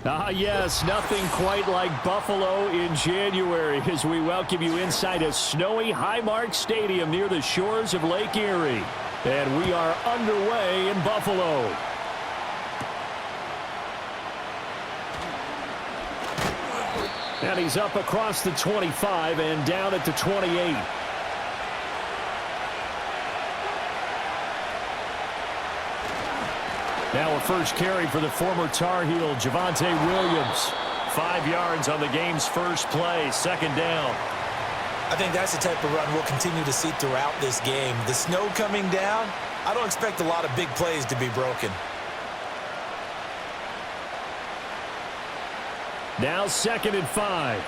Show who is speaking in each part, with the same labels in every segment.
Speaker 1: Yes, nothing quite like Buffalo in January as we welcome you inside a snowy Highmark Stadium near the shores of Lake Erie. And we are underway in Buffalo. And he's up across the 25 and down at the 28. Now a first carry for the former Tar Heel, Javonte Williams. 5 yards on the game's first play, second down.
Speaker 2: I think that's the type of run we'll continue to see throughout this game. The snow coming down, I don't expect a lot of big plays to be broken.
Speaker 1: Now 2nd and 5.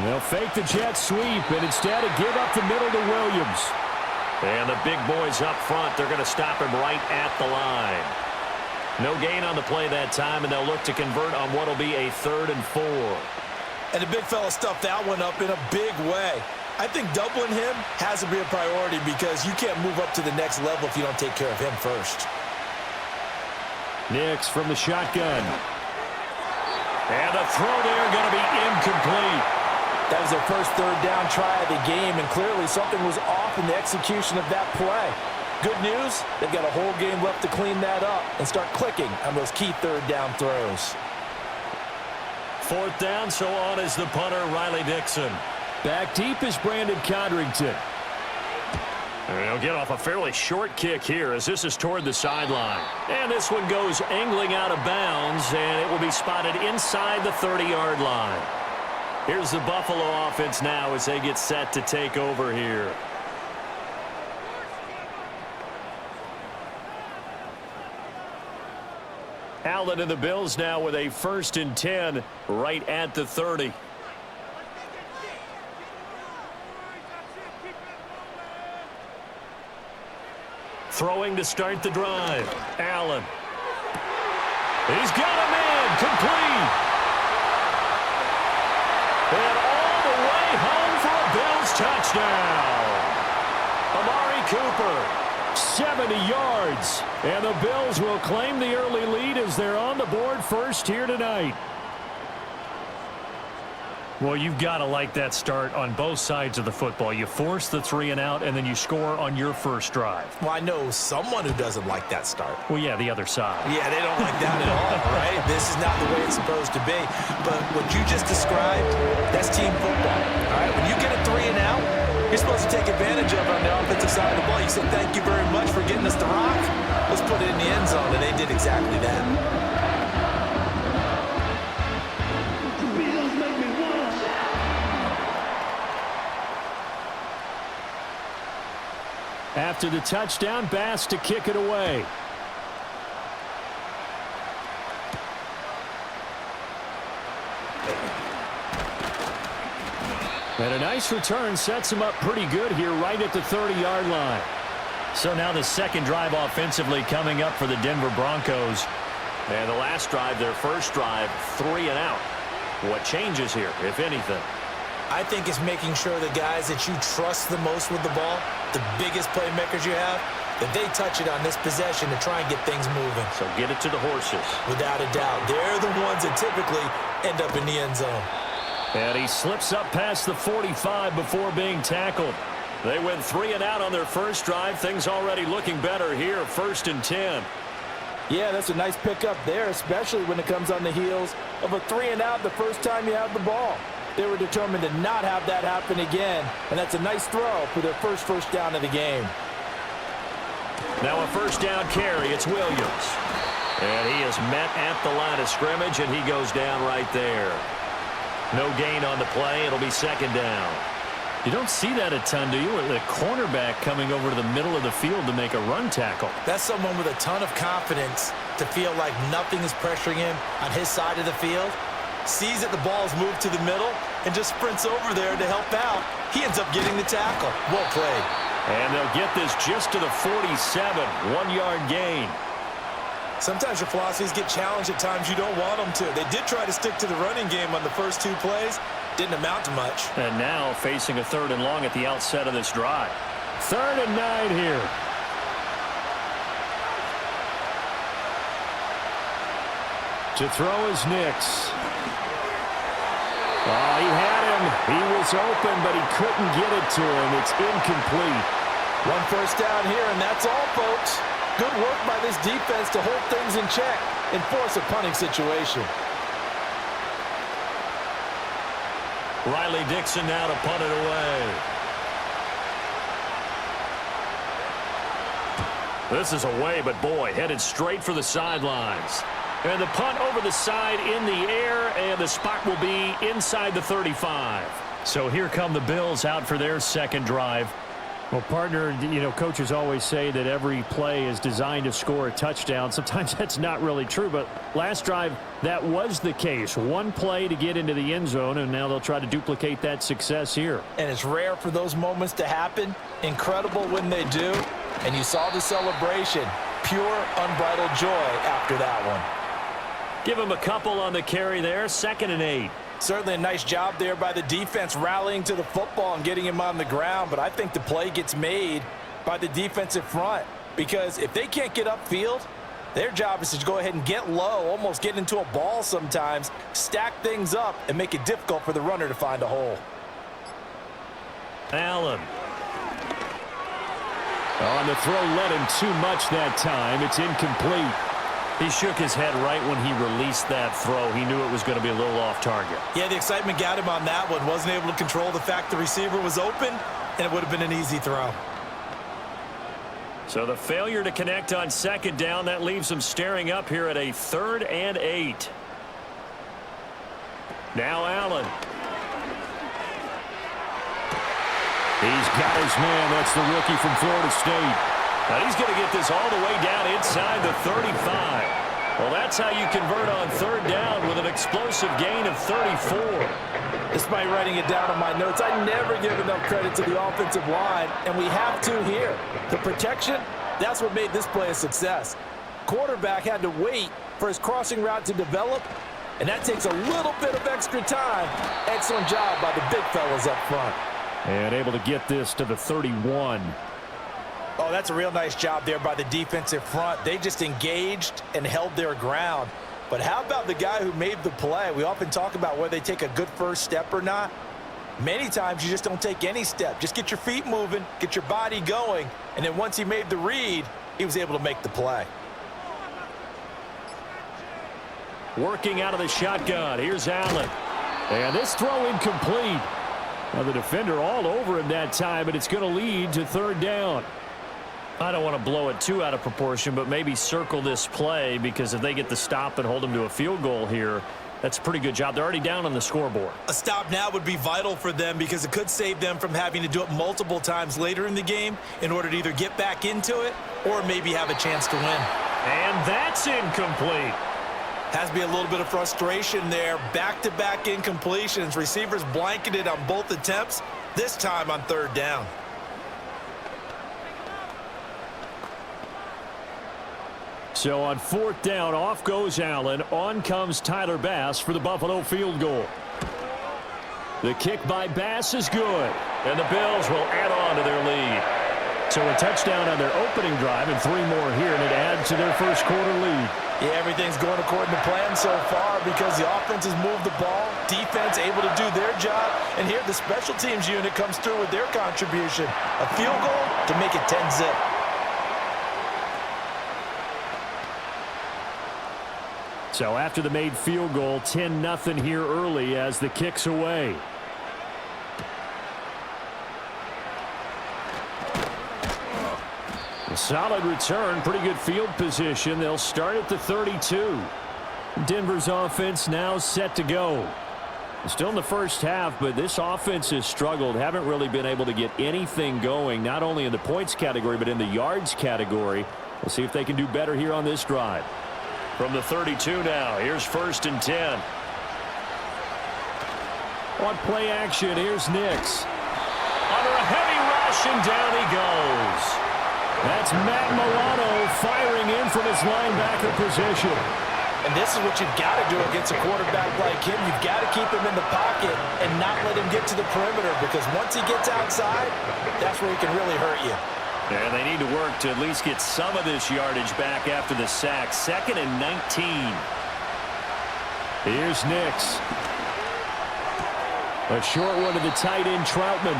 Speaker 1: They'll fake the jet sweep and instead give up the middle to Williams. And the big boys up front, they're going to stop him right at the line. No gain on the play that time, and they'll look to convert on what will be a 3rd and 4.
Speaker 2: And the big fella stuffed that one up in a big way. I think doubling him has to be a priority because you can't move up to the next level if you don't take care of him first.
Speaker 1: Nix from the shotgun. And the throw there going to be incomplete.
Speaker 2: That was their first 3rd down try of the game, and clearly something was off in the execution of that play. Good news, they've got a whole game left to clean that up and start clicking on those key 3rd down throws.
Speaker 1: 4th down, so on is the punter, Riley Dixon. Back deep is Brandon Codrington. And he'll get off a fairly short kick here as this is toward the sideline. And this one goes angling out of bounds, and it will be spotted inside the 30-yard line. Here's the Buffalo offense now as they get set to take over here. Allen and the Bills now with a 1st and 10 right at the 30. Throwing to start the drive. Allen. He's got a man. Complete. And all the way home for a Bills touchdown. Amari Cooper, 70 yards. And the Bills will claim the early lead as they're on the board first here tonight. Well, you've got to like that start on both sides of the football. You force the 3 and out, and then you score on your first drive.
Speaker 2: Well, I know someone who doesn't like that start.
Speaker 1: Well, yeah, the other side.
Speaker 2: Yeah, they don't like that at all, right? This is not the way it's supposed to be. But what you just described, that's team football. All right, when you get a 3 and out, you're supposed to take advantage of it on the offensive side of the ball. You say, thank you very much for getting us the rock. Let's put it in the end zone, and they did exactly that.
Speaker 1: After the touchdown, Bass to kick it away. And a nice return sets him up pretty good here right at the 30-yard line. So now the second drive offensively coming up for the Denver Broncos. And the last drive, their first drive, 3 and out. What changes here, if anything?
Speaker 2: I think it's making sure the guys that you trust the most with the ball, the biggest playmakers you have, that they touch it on this possession to try and get things moving.
Speaker 1: So get it to the horses.
Speaker 2: Without a doubt. They're the ones that typically end up in the end zone.
Speaker 1: And he slips up past the 45 before being tackled. They went 3 and out on their first drive. Things already looking better here, 1st and 10.
Speaker 2: Yeah, that's a nice pickup there, especially when it comes on the heels of a 3 and out the first time you have the ball. They were determined to not have that happen again, and that's a nice throw for their first down of the game.
Speaker 1: Now a first down carry. It's Williams. And he is met at the line of scrimmage, and he goes down right there. No gain on the play. It'll be 2nd down. You don't see that a ton, do you? The cornerback coming over to the middle of the field to make a run tackle.
Speaker 2: That's someone with a ton of confidence to feel like nothing is pressuring him on his side of the field. Sees that the ball's moved to the middle and just sprints over there to help out. He ends up getting the tackle. Well played.
Speaker 1: And they'll get this just to the 47. 1-yard gain.
Speaker 2: Sometimes your philosophies get challenged at times you don't want them to. They did try to stick to the running game on the first 2 plays. Didn't amount to much.
Speaker 1: And now facing a 3rd and long at the outset of this drive. 3rd and 9 here. To throw is Nix. Oh, he had him. He was open, but he couldn't get it to him. It's incomplete.
Speaker 2: One first down here, and that's all, folks. Good work by this defense to hold things in check and force a punting situation.
Speaker 1: Riley Dixon now to punt it away. This is away, but boy, headed straight for the sidelines. And the punt over the side in the air, and the spot will be inside the 35. So here come the Bills out for their second drive. Well, partner, you know, coaches always say that every play is designed to score a touchdown. Sometimes that's not really true, but last drive, that was the case. One play to get into the end zone, and now they'll try to duplicate that success here.
Speaker 2: And it's rare for those moments to happen. Incredible when they do. And you saw the celebration. Pure, unbridled joy after that one.
Speaker 1: Give him a couple on the carry there. 2nd and 8.
Speaker 2: Certainly a nice job there by the defense rallying to the football and getting him on the ground, but I think the play gets made by the defensive front because if they can't get upfield, their job is to go ahead and get low, almost get into a ball sometimes, stack things up, and make it difficult for the runner to find a hole.
Speaker 1: Allen. On the throw, let him too much that time. It's incomplete. He shook his head right when he released that throw. He knew it was going to be a little off target.
Speaker 2: Yeah, the excitement got him on that one. Wasn't able to control the fact the receiver was open, and it would have been an easy throw.
Speaker 1: So the failure to connect on 2nd down, that leaves him staring up here at a 3rd and 8. Now Allen. He's got his man. That's the rookie from Florida State. Now he's going to get this all the way down inside the 35. Well, that's how you convert on 3rd down with an explosive gain of 34.
Speaker 2: Despite writing it down on my notes, I never give enough credit to the offensive line, and we have to here. The protection, that's what made this play a success. Quarterback had to wait for his crossing route to develop, and that takes a little bit of extra time. Excellent job by the big fellas up front.
Speaker 1: And able to get this to the 31.
Speaker 2: Oh, that's a real nice job there by the defensive front. They just engaged and held their ground. But how about the guy who made the play? We often talk about whether they take a good first step or not. Many times you just don't take any step. Just get your feet moving, get your body going, and then once he made the read, he was able to make the play.
Speaker 1: Working out of the shotgun. Here's Allen. And this throw incomplete. Now the defender all over him that time, but it's going to lead to 3rd down. I don't want to blow it too out of proportion, but maybe circle this play because if they get the stop and hold them to a field goal here, that's a pretty good job. They're already down on the scoreboard. A stop now would be vital for them because it could save them from having to do it multiple times later in the game in order to either get back into it or maybe have a chance to win. And that's incomplete. Has to be a little bit of frustration there. Back-to-back incompletions. Receivers blanketed on both attempts, this time on 3rd down. So on 4th down, off goes Allen. On comes Tyler Bass for the Buffalo field goal. The kick by Bass is good. And the Bills will add on to their lead. So a touchdown on their opening drive and 3 more here, and it adds to their first quarter lead.
Speaker 2: Yeah, everything's going according to plan so far because the offense has moved the ball, defense able to do their job, and here the special teams unit comes through with their contribution. A field goal to make it 10-zip.
Speaker 1: So after the made field goal, 10-0 here early as the kick's away. A solid return, pretty good field position. They'll start at the 32. Denver's offense now set to go. Still in the first half, but this offense has struggled. Haven't really been able to get anything going, not only in the points category, but in the yards category. We'll see if they can do better here on this drive. From the 32 now, here's 1st and 10. On play action, here's Nix. Under a heavy rush, and down he goes. That's Matt Milano firing in from his linebacker position.
Speaker 2: And this is what you've got to do against a quarterback like him. You've got to keep him in the pocket and not let him get to the perimeter because once he gets outside, that's where he can really hurt you.
Speaker 1: And they need to work to at least get some of this yardage back after the sack. 2nd and 19. Here's Nix. A short one to the tight end, Troutman.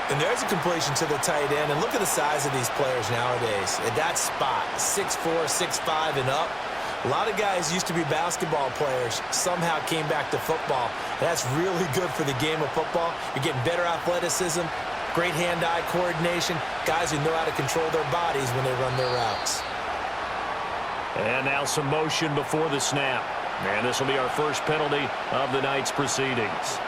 Speaker 2: And there's a completion to the tight end. And look at the size of these players nowadays. At that spot, 6'4", 6'5", and up. A lot of guys used to be basketball players, somehow came back to football. And that's really good for the game of football. You're getting better athleticism, great hand-eye coordination, guys who know how to control their bodies when they run their routes.
Speaker 1: And now some motion before the snap. And this will be our first penalty of the night's proceedings.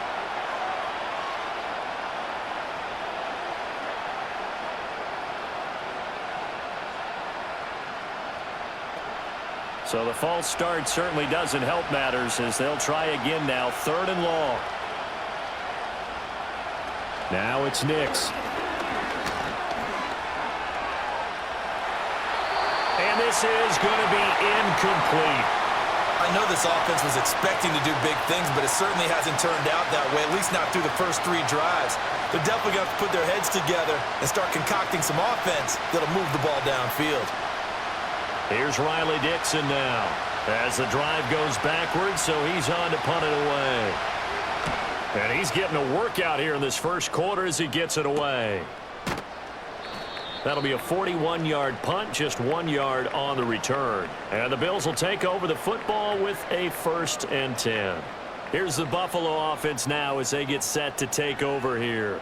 Speaker 1: So the false start certainly doesn't help matters as they'll try again now, 3rd and long. Now it's Nix. And this is going to be incomplete.
Speaker 2: I know this offense was expecting to do big things, but it certainly hasn't turned out that way, at least not through the first 3 drives. They're definitely going to have to put their heads together and start concocting some offense that'll move the ball downfield.
Speaker 1: Here's Riley Dixon now as the drive goes backwards, so he's on to punt it away. And he's getting a workout here in this first quarter as he gets it away. That'll be a 41-yard punt, just 1 yard on the return. And the Bills will take over the football with a 1st and 10. Here's the Buffalo offense now as they get set to take over here.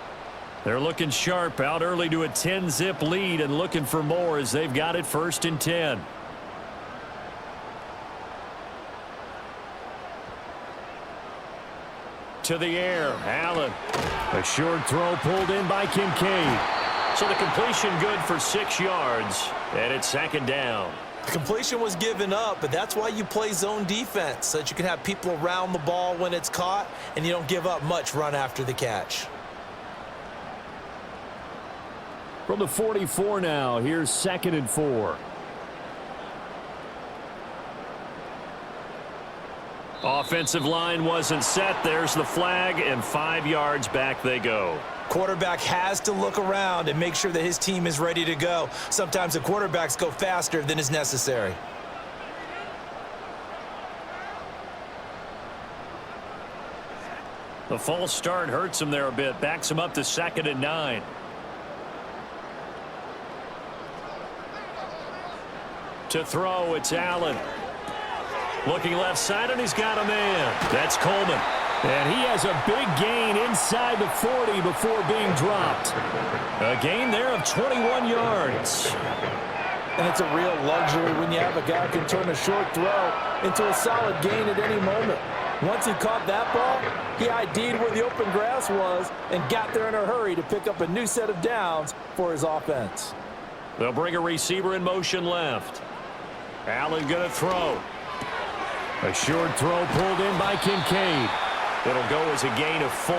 Speaker 1: They're looking sharp, out early to a 10-zip lead and looking for more as they've got it 1st and 10. To the air, Allen. A short throw pulled in by Kincaid. So the completion good for 6 yards, and it's 2nd down.
Speaker 2: The completion was given up, but that's why you play zone defense, so that you can have people around the ball when it's caught, and you don't give up much run after the catch.
Speaker 1: From the 44 now, here's 2nd and 4. Offensive line wasn't set. There's the flag, and 5 yards back they go.
Speaker 2: Quarterback has to look around and make sure that his team is ready to go. Sometimes the quarterbacks go faster than is necessary.
Speaker 1: The false start hurts him there a bit. Backs him up to 2nd and 9. To throw, it's Allen. Looking left side, and he's got a man. That's Coleman. And he has a big gain inside the 40 before being dropped. A gain there of 21 yards.
Speaker 2: And it's a real luxury when you have a guy who can turn a short throw into a solid gain at any moment. Once he caught that ball, he ID'd where the open grass was and got there in a hurry to pick up a new set of downs for his offense.
Speaker 1: They'll bring a receiver in motion left. Allen going to throw. A short throw pulled in by Kincaid. It'll go as a gain of 4,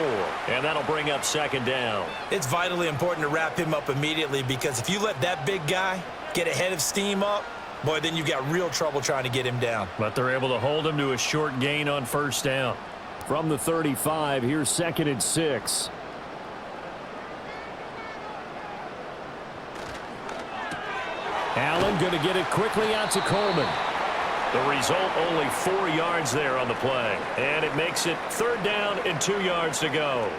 Speaker 1: and that'll bring up 2nd down.
Speaker 2: It's vitally important to wrap him up immediately because if you let that big guy get ahead of steam up, boy, then you've got real trouble trying to get him down.
Speaker 1: But they're able to hold him to a short gain on 1st down. From the 35, here's 2nd and 6. Allen going to get it quickly out to Coleman. The result, only 4 yards there on the play. And it makes it 3rd down and 2 yards to go.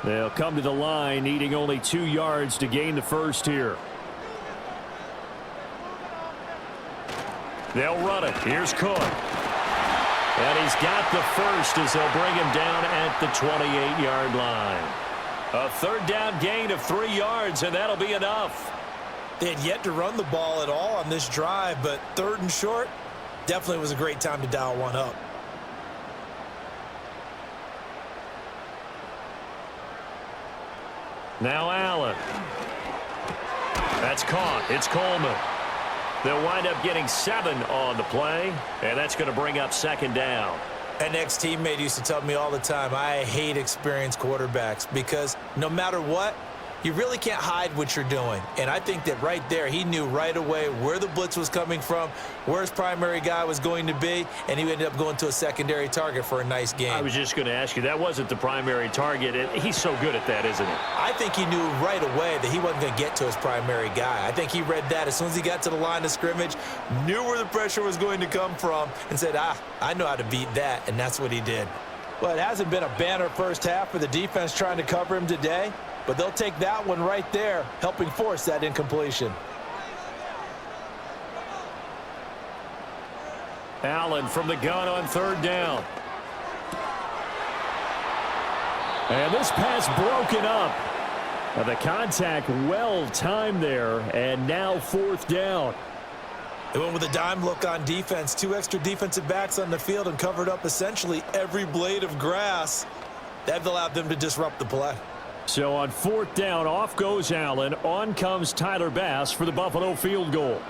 Speaker 1: They'll come to the line, needing only 2 yards to gain the 1st here. They'll run it. Here's Cook. And he's got the 1st as they'll bring him down at the 28-yard line. A 3rd down gain of 3 yards, and that'll be enough.
Speaker 2: They had yet to run the ball at all on this drive, but 3rd and short definitely was a great time to dial one up.
Speaker 1: Now Allen. That's caught. It's Coleman. They'll wind up getting 7 on the play, and that's going to bring up 2nd down.
Speaker 2: An ex-teammate used to tell me all the time, I hate experienced quarterbacks because no matter what, You really can't hide what you're doing. And I think that right there, he knew right away where the blitz was coming from, where his primary guy was going to be, and he ended up going to a secondary target for a nice game.
Speaker 1: I was just going to ask you, that wasn't the primary target. He's so good at that, isn't he?
Speaker 2: I think he knew right away that he wasn't going to get to his primary guy. I think he read that as soon as he got to the line of scrimmage, knew where the pressure was going to come from, and said, I know how to beat that, and that's what he did. Well, it hasn't been a banner first half for the defense trying to cover him today, but they'll take that one right there, helping force that incompletion.
Speaker 1: Allen from the gun on third down. And this pass broken up. Now the contact well timed there, and now fourth down.
Speaker 2: They went with a dime look on defense. 2 extra defensive backs on the field and covered up essentially every blade of grass. That allowed them to disrupt the play.
Speaker 1: So on fourth down, off goes Allen. On comes Tyler Bass for the Buffalo field goal.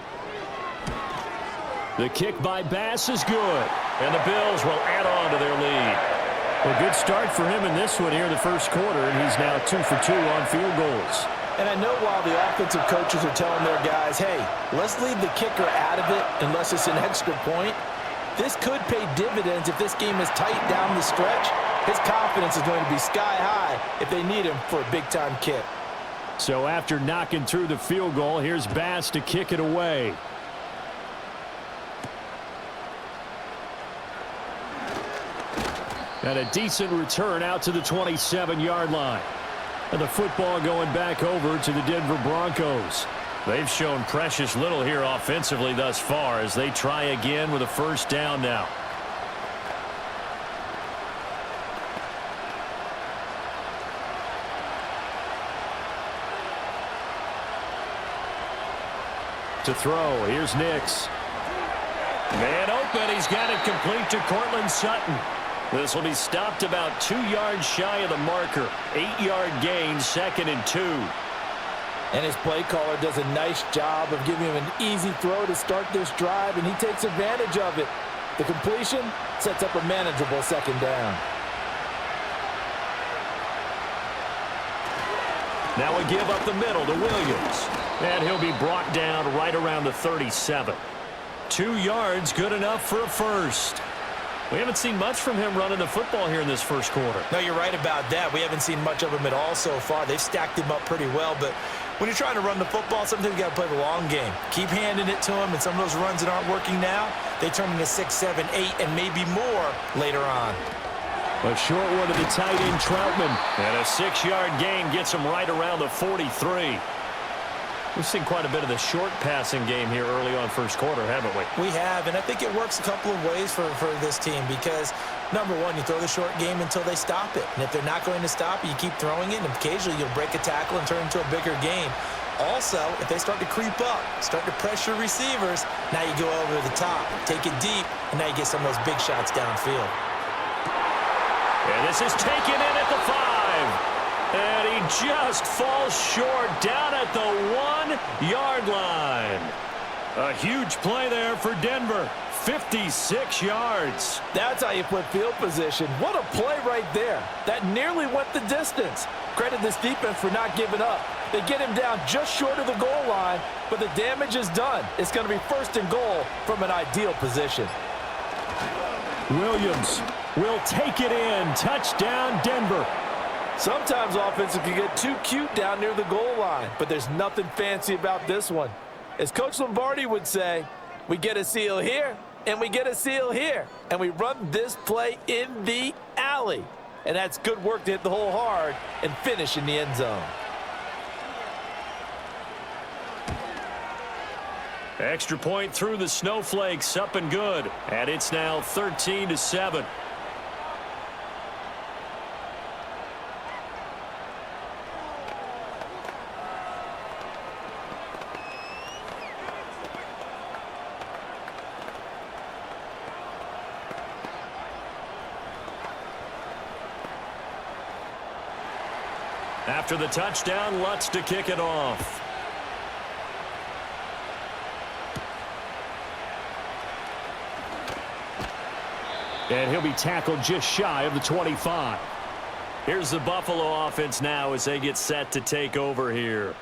Speaker 1: The kick by Bass is good, and the Bills will add on to their lead. A good start for him in this one here in the first quarter, and he's now 2 for 2 on field goals.
Speaker 2: And I know while the offensive coaches are telling their guys, hey, let's leave the kicker out of it unless it's an extra point, this could pay dividends if this game is tight down the stretch. His confidence is going to be sky high if they need him for a big-time kick.
Speaker 1: So after knocking through the field goal, here's Bass to kick it away. And a decent return out to the 27-yard line. And the football going back over to the Denver Broncos. They've shown precious little here offensively thus far as they try again with a first down now. To throw, here's Nix. Man open, he's got it complete to Cortland Sutton. This will be stopped about 2 yards shy of the marker. 8-yard gain, 2nd and 2.
Speaker 2: And his play caller does a nice job of giving him an easy throw to start this drive, and he takes advantage of it. The completion sets up a manageable second down.
Speaker 1: Now we give up the middle to Williams. And he'll be brought down right around the 37. 2 yards, good enough for a first. We haven't seen much from him running the football here in this first quarter.
Speaker 2: No, you're right about that. We haven't seen much of him at all so far. They've stacked him up pretty well, but when you're trying to run the football, sometimes you got to play the long game. Keep handing it to him, and some of those runs that aren't working now, they turn into 6, 7, 8, and maybe more later on.
Speaker 1: A short one to the tight end, Troutman. And a 6-yard gain gets him right around the 43. We've seen quite a bit of the short passing game here early on first quarter, haven't we?
Speaker 2: We have, and I think it works a couple of ways for this team because, number one, you throw the short game until they stop it. And if they're not going to stop it, you keep throwing it, and occasionally you'll break a tackle and turn it into a bigger gain. Also, if they start to creep up, start to pressure receivers, now you go over the top, take it deep, and now you get some of those big shots downfield.
Speaker 1: And this is taken in at the 5. And he just falls short down at the 1-yard line. A huge play there for Denver. 56 yards.
Speaker 2: That's how you put field position. What a play right there. That nearly went the distance. Credit this defense for not giving up. They get him down just short of the goal line, but the damage is done. It's going to be 1st and goal from an ideal position.
Speaker 1: Williams will take it in. Touchdown, Denver.
Speaker 2: Sometimes offenses can get too cute down near the goal line, but there's nothing fancy about this one. As Coach Lombardi would say, we get a seal here, and we get a seal here, and we run this play in the alley. And that's good work to hit the hole hard and finish in the end zone.
Speaker 1: Extra point through the snowflakes, up and good. And it's now 13-7. After the touchdown, Lutz to kick it off. And he'll be tackled just shy of the 25. Here's the Buffalo offense now as they get set to take over here.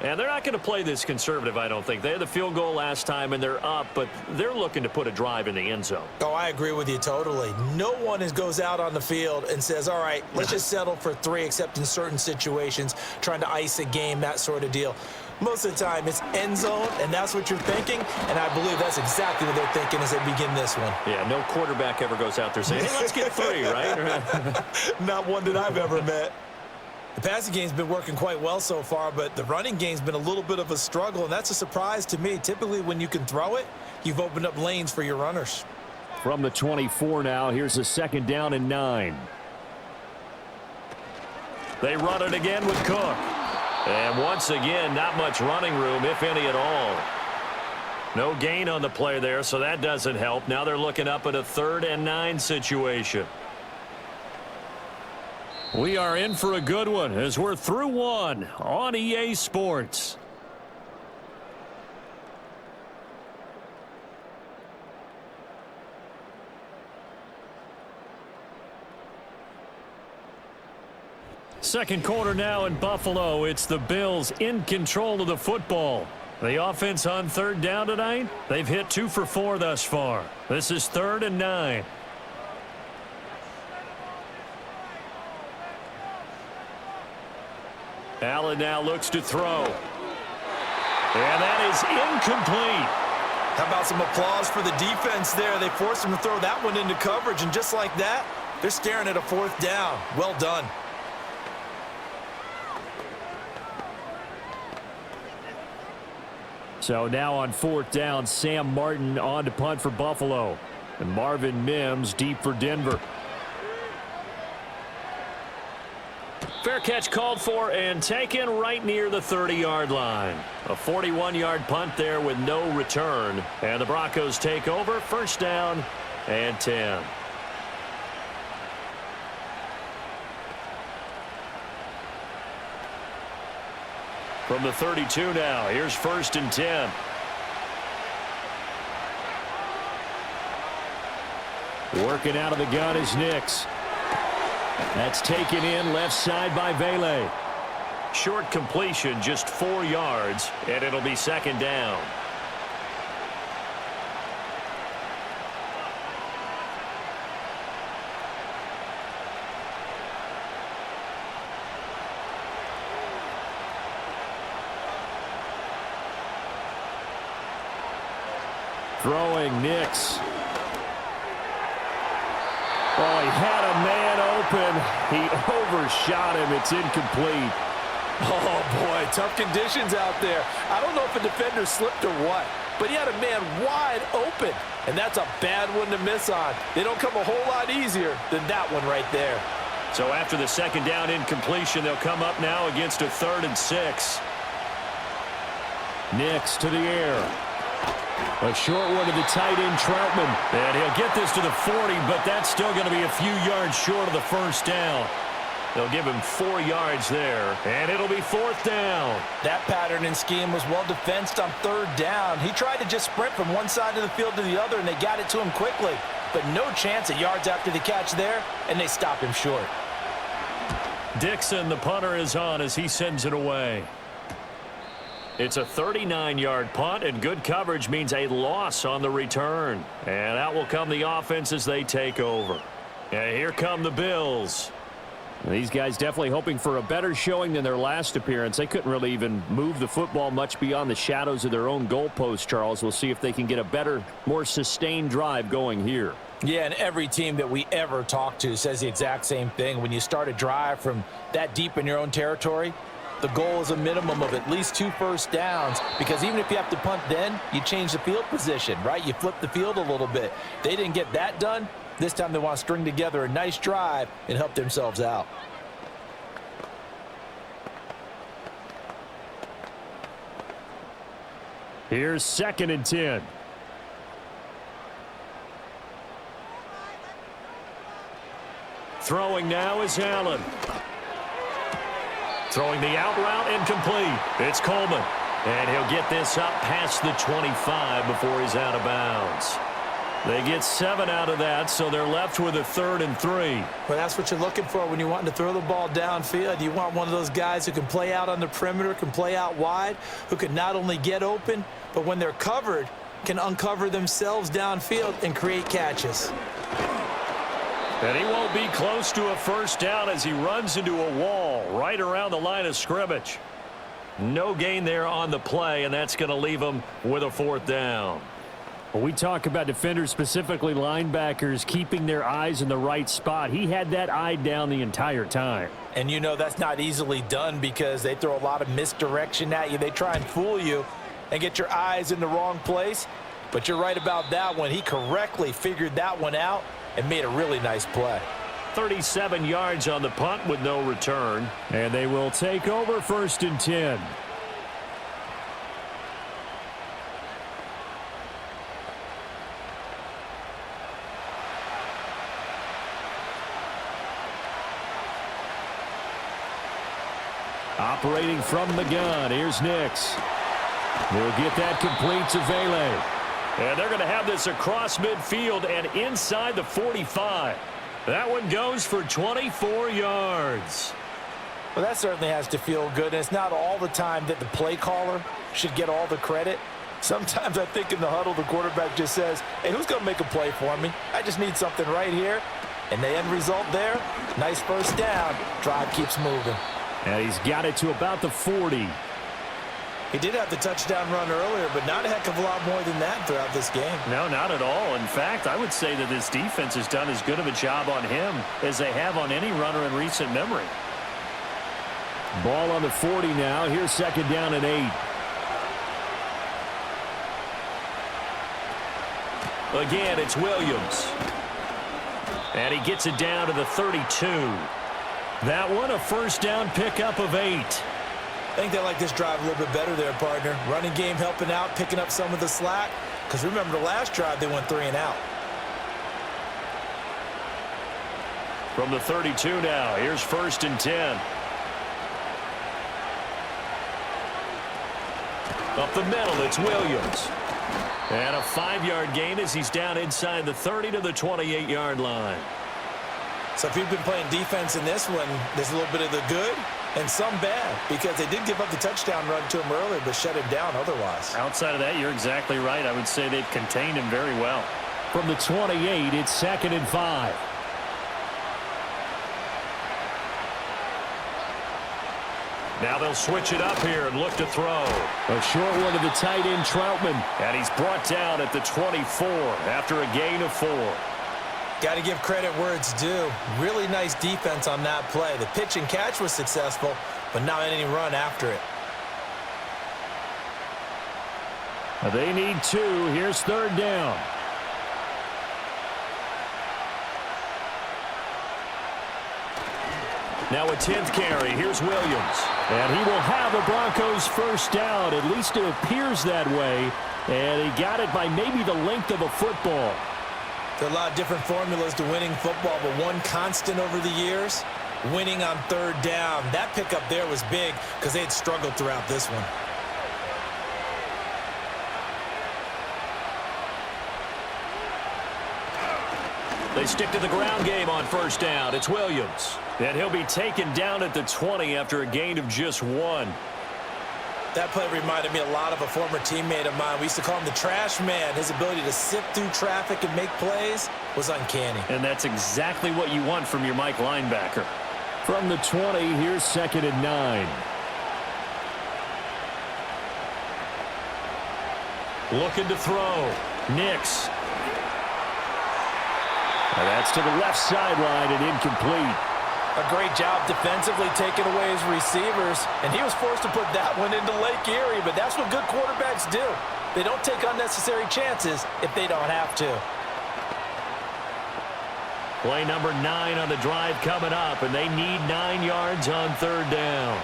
Speaker 1: And they're not going to play this conservative, I don't think. They had the field goal last time, and they're up, but they're looking to put a drive in the end zone.
Speaker 2: Oh, I agree with you totally. No one goes out on the field and says, all right, let's just settle for 3, except in certain situations, trying to ice a game, that sort of deal. Most of the time, it's end zone, and that's what you're thinking, and I believe that's exactly what they're thinking as they begin this one.
Speaker 1: Yeah, no quarterback ever goes out there saying, hey, let's get 3, right?
Speaker 2: Not one that I've ever met. The passing game's been working quite well so far, but the running game's been a little bit of a struggle, and that's a surprise to me. Typically, when you can throw it, you've opened up lanes for your runners.
Speaker 1: From the 24 now, here's a 2nd down and 9. They run it again with Cook. And once again, not much running room, if any at all. No gain on the play there, so that doesn't help. Now they're looking up at a 3rd and 9 situation. We are in for a good one as we're through one on EA Sports. Second quarter now in Buffalo. It's the Bills in control of the football. The offense on 3rd down tonight, they've hit 2 for 4 thus far. This is 3rd and 9. Allen now looks to throw. And that is incomplete.
Speaker 2: How about some applause for the defense there? They forced him to throw that one into coverage, and just like that, they're staring at a 4th down. Well done.
Speaker 1: So now on 4th down, Sam Martin on to punt for Buffalo. And Marvin Mims deep for Denver. Fair catch called for and taken right near the 30-yard line. A 41-yard punt there with no return. And the Broncos take over, 1st down and 10. From the 32 now, here's 1st and 10. Working out of the gun is Nix. That's taken in left side by Vele. Short completion, just 4 yards, and it'll be 2nd down. Throwing Nix. Oh, he had a man open. He overshot him. It's incomplete.
Speaker 2: Oh, boy, tough conditions out there. I don't know if a defender slipped or what, but he had a man wide open, and that's a bad one to miss on. They don't come a whole lot easier than that one right there.
Speaker 1: So after the 2nd down incompletion, they'll come up now against a 3rd and 6. Nix to the air. A short one to the tight end, Troutman. And he'll get this to the 40, but that's still going to be a few yards short of the 1st down. They'll give him 4 yards there, and it'll be 4th down.
Speaker 2: That pattern and scheme was well defensed on 3rd down. He tried to just sprint from one side of the field to the other, and they got it to him quickly. But no chance at yards after the catch there, and they stop him short.
Speaker 1: Dixon, the punter, is on as he sends it away. It's a 39-yard punt, and good coverage means a loss on the return. And out will come the offense as they take over. And here come the Bills. These guys definitely hoping for a better showing than their last appearance. They couldn't really even move the football much beyond the shadows of their own goalpost, Charles. We'll see if they can get a better, more sustained drive going here.
Speaker 2: Yeah, and every team that we ever talk to says the exact same thing. When you start a drive from that deep in your own territory, the goal is a minimum of at least 2 first downs, because even if you have to punt then, you change the field position, right? You flip the field a little bit. They didn't get that done. This time they want to string together a nice drive and help themselves out.
Speaker 1: Here's 2nd and 10. Throwing now is Allen. Throwing the out route, incomplete. It's Coleman. And he'll get this up past the 25 before he's out of bounds. They get 7 out of that, so they're left with a 3rd and 3.
Speaker 2: Well, that's what you're looking for when you're wanting to throw the ball downfield. You want one of those guys who can play out on the perimeter, can play out wide, who can not only get open, but when they're covered, can uncover themselves downfield and create catches.
Speaker 1: And he won't be close to a first down as he runs into a wall right around the line of scrimmage. No gain there on the play, and that's going to leave him with a 4th down.
Speaker 3: Well, we talk about defenders, specifically linebackers, keeping their eyes in the right spot. He had that eye down the entire time.
Speaker 2: And you know that's not easily done because they throw a lot of misdirection at you. They try and fool you and get your eyes in the wrong place. But you're right about that one. He correctly figured that one out and made a really nice play.
Speaker 1: 37 yards on the punt with no return.
Speaker 3: And they will take over 1st and 10. Operating from the gun, here's Nix. They'll get that complete to Vele.
Speaker 1: And they're going to have this across midfield and inside the 45. That one goes for 24 yards.
Speaker 2: Well, that certainly has to feel good. And it's not all the time that the play caller should get all the credit. Sometimes I think in the huddle, the quarterback just says, hey, who's going to make a play for me? I just need something right here. And the end result there, nice first down. Drive keeps moving.
Speaker 3: And he's got it to about the 40.
Speaker 2: He did have the touchdown run earlier, but not a heck of a lot more than that throughout this game.
Speaker 1: No, not at all. In fact, I would say that this defense has done as good of a job on him as they have on any runner in recent memory.
Speaker 3: Ball on the 40 now. Here's 2nd down and 8.
Speaker 1: Again, it's Williams. And he gets it down to the 32. That one, a first down pickup of 8.
Speaker 2: I think they like this drive a little bit better there, partner. Running game helping out, picking up some of the slack. Because remember the last drive, they went 3 and out.
Speaker 1: From the 32 now, here's 1st and 10. Up the middle, it's Williams. And a 5-yard gain as he's down inside the 30 to the 28-yard line.
Speaker 2: So if you've been playing defense in this one, there's a little bit of the good and some bad because they did give up the touchdown run to him earlier but shut him down otherwise.
Speaker 1: Outside of that, you're exactly right. I would say they've contained him very well.
Speaker 3: From the 28, it's 2nd and 5.
Speaker 1: Now they'll switch it up here and look to throw.
Speaker 3: A short one to the tight end, Troutman.
Speaker 1: And he's brought down at the 24 after a gain of 4.
Speaker 2: Got to give credit where it's due. Really nice defense on that play. The pitch and catch was successful, but not any run after it.
Speaker 3: They need 2. Here's 3rd down.
Speaker 1: Now a 10th carry. Here's Williams.
Speaker 3: And he will have the Broncos first down. At least it appears that way. And he got it by maybe the length of a football.
Speaker 2: There are a lot of different formulas to winning football, but one constant over the years, winning on 3rd down. That pickup there was big because they had struggled throughout this one.
Speaker 1: They stick to the ground game on first down. It's Williams. And he'll be taken down at the 20 after a gain of just 1.
Speaker 2: That play reminded me a lot of a former teammate of mine. We used to call him the trash man. His ability to sift through traffic and make plays was uncanny.
Speaker 1: And that's exactly what you want from your Mike linebacker.
Speaker 3: From the 20, here's 2nd and 9.
Speaker 1: Looking to throw. Nix.
Speaker 3: And that's to the left sideline and incomplete.
Speaker 2: A great job defensively taking away his receivers, and he was forced to put that one into Lake Erie, but that's what good quarterbacks do. They don't take unnecessary chances if they don't have to.
Speaker 1: Play number 9 on the drive coming up, and they need 9 yards on 3rd down.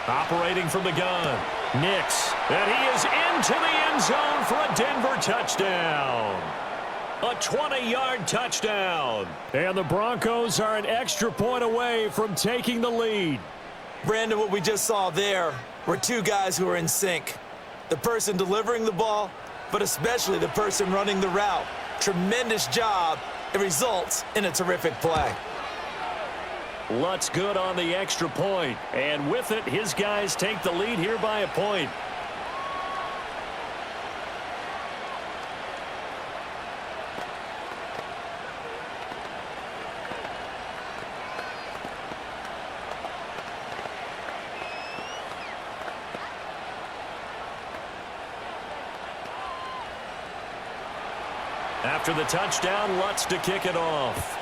Speaker 1: Operating from the gun, Nix, and he is into the end zone for a Denver touchdown. A 20-yard touchdown.
Speaker 3: And the Broncos are an extra point away from taking the lead.
Speaker 2: Brandon, what we just saw there were 2 guys who are in sync. The person delivering the ball but especially the person running the route. Tremendous job. It results in a terrific play.
Speaker 3: Lutt's good on the extra point, and with it, his guys take the lead here by a point. After the touchdown, Lutz to kick it off.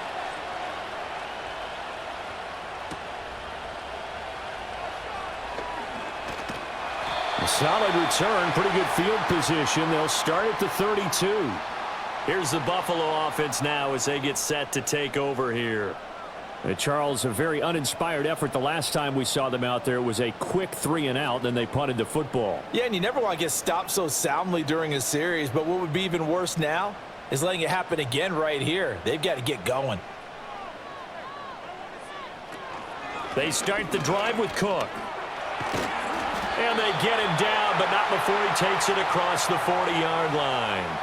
Speaker 3: A solid return, pretty good field position. They'll start at the 32. Here's the Buffalo offense now as they get set to take over here. Charles, a very uninspired effort. The last time we saw them out there was a quick 3-and-out, then they punted the football.
Speaker 2: Yeah, and you never want to get stopped so soundly during a series, but what would be even worse now is letting it happen again right here. They've got to get going.
Speaker 3: They start the drive with Cook. And they get him down, but not before he takes it across the 40-yard line.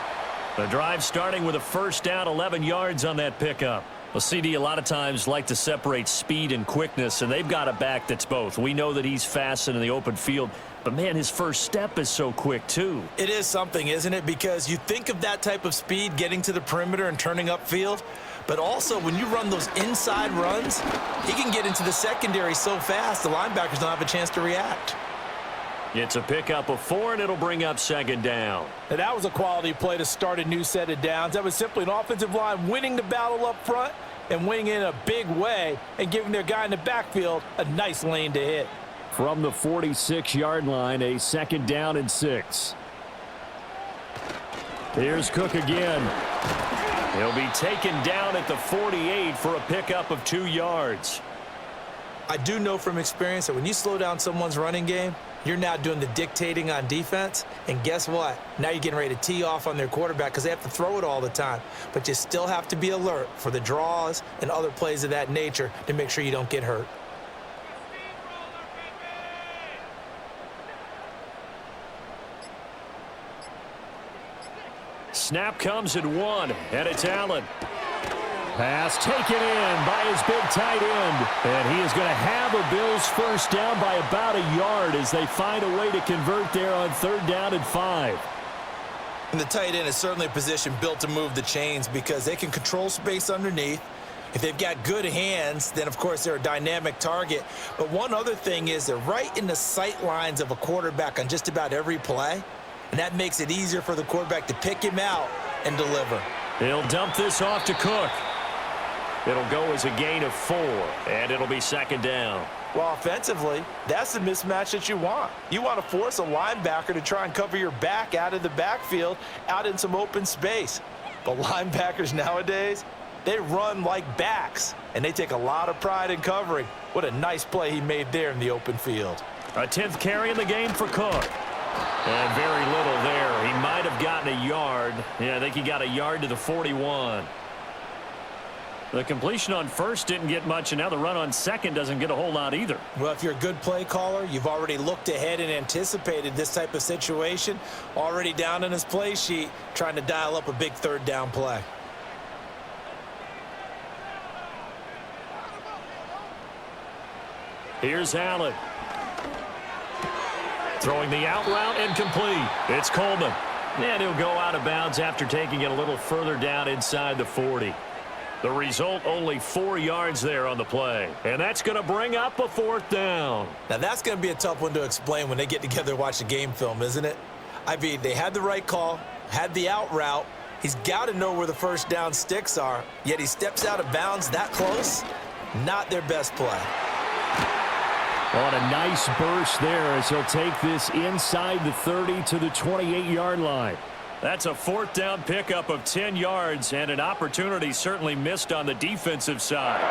Speaker 3: The drive starting with a first down, 11 yards on that pickup. Well, CD, a lot of times like to separate speed and quickness, and they've got a back that's both. We know that he's fast in the open field, but, man, his first step is so quick, too.
Speaker 2: It is something, isn't it? Because you think of that type of speed getting to the perimeter and turning upfield, but also when you run those inside runs, he can get into the secondary so fast the linebackers don't have a chance to react.
Speaker 3: It's a pickup of 4, and it'll bring up second down.
Speaker 2: And that was a quality play to start a new set of downs. That was simply an offensive line winning the battle up front and winning in a big way and giving their guy in the backfield a nice lane to hit.
Speaker 3: From the 46-yard line, a second down and 6. Here's Cook again. He'll be taken down at the 48 for a pickup of 2 yards.
Speaker 2: I do know from experience that when you slow down someone's running game, you're now doing the dictating on defense, and guess what? Now you're getting ready to tee off on their quarterback because they have to throw it all the time. But you still have to be alert for the draws and other plays of that nature to make sure you don't get hurt.
Speaker 3: Snap comes at 1, and it's Allen. Pass taken in by his big tight end. And he is going to have a Bills first down by about a yard as they find a way to convert there on 3rd down and 5.
Speaker 2: And the tight end is certainly a position built to move the chains because they can control space underneath. If they've got good hands, then, of course, they're a dynamic target. But one other thing is they're right in the sight lines of a quarterback on just about every play. And that makes it easier for the quarterback to pick him out and deliver.
Speaker 3: He'll dump this off to Cook. It'll go as a gain of 4, and it'll be second down.
Speaker 2: Well, offensively, that's the mismatch that you want. You want to force a linebacker to try and cover your back out of the backfield, out in some open space. But linebackers nowadays, they run like backs, and they take a lot of pride in covering. What a nice play he made there in the open field.
Speaker 3: A 10th carry in the game for Cook. And very little there. He might have gotten a yard. Yeah, I think he got a yard to the 41. The completion on first didn't get much, and now the run on second doesn't get a whole lot either.
Speaker 2: Well, if you're a good play caller, you've already looked ahead and anticipated this type of situation. Already down in his play sheet, trying to dial up a big 3rd down play.
Speaker 3: Here's Allen. Throwing the out route incomplete. It's Coleman. And he'll go out of bounds after taking it a little further down inside the 40. The result, only 4 yards there on the play. And that's going to bring up a 4th down.
Speaker 2: Now, that's going to be a tough one to explain when they get together and watch the game film, isn't it? I mean, they had the right call, had the out route. He's got to know where the first down sticks are, yet he steps out of bounds that close. Not their best play.
Speaker 3: On a nice burst there as he'll take this inside the 30 to the 28-yard line. That's a 4th down pickup of 10 yards and an opportunity certainly missed on the defensive side.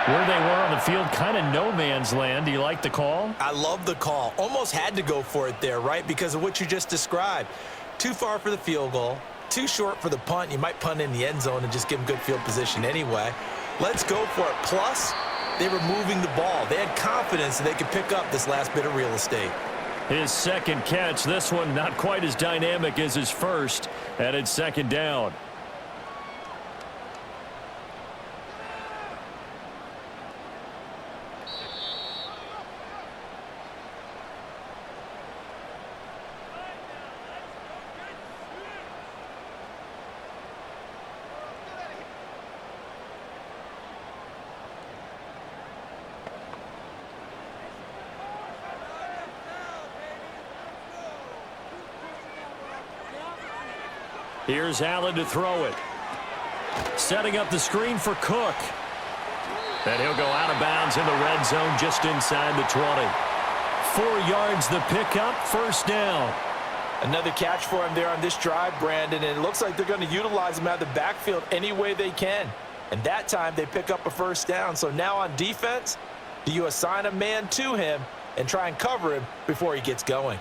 Speaker 3: Where they were on the field, kind of no man's land. Do you like the call?
Speaker 2: I love the call. Almost had to go for it there, right, because of what you just described. Too far for the field goal, too short for the punt. You might punt in the end zone and just give them good field position anyway. Let's go for it. Plus, they were moving the ball. They had confidence that they could pick up this last bit of real estate.
Speaker 1: His second catch, this one not quite as dynamic as his first, and it's second down. Here's Allen to throw it. Setting up the screen for Cook. And he'll go out of bounds in the red zone just inside the 20. 4 yards the pickup, first down.
Speaker 2: Another catch for him there on this drive, Brandon, and it looks like they're going to utilize him out of the backfield any way they can. And that time they pick up a first down. So now on defense, do you assign a man to him and try and cover him before he gets going?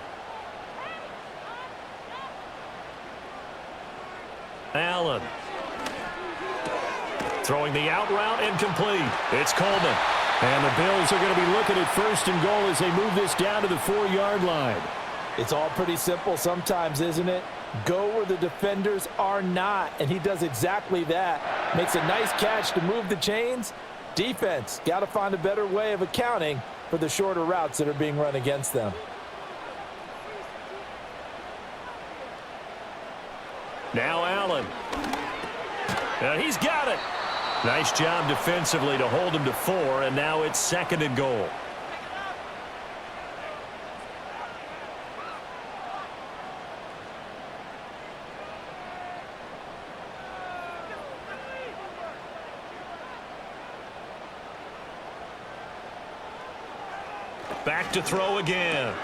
Speaker 1: Allen. Throwing the out route incomplete. It's Coleman. And the Bills are going to be looking at first and goal as they move this down to the 4-yard line.
Speaker 2: It's all pretty simple sometimes, isn't it? Go where the defenders are not, and he does exactly that. Makes a nice catch to move the chains. Defense, got to find a better way of accounting for the shorter routes that are being run against them.
Speaker 1: Now Allen. And he's got it. Nice job defensively to hold him to 4, and now it's second and goal. Back to throw again.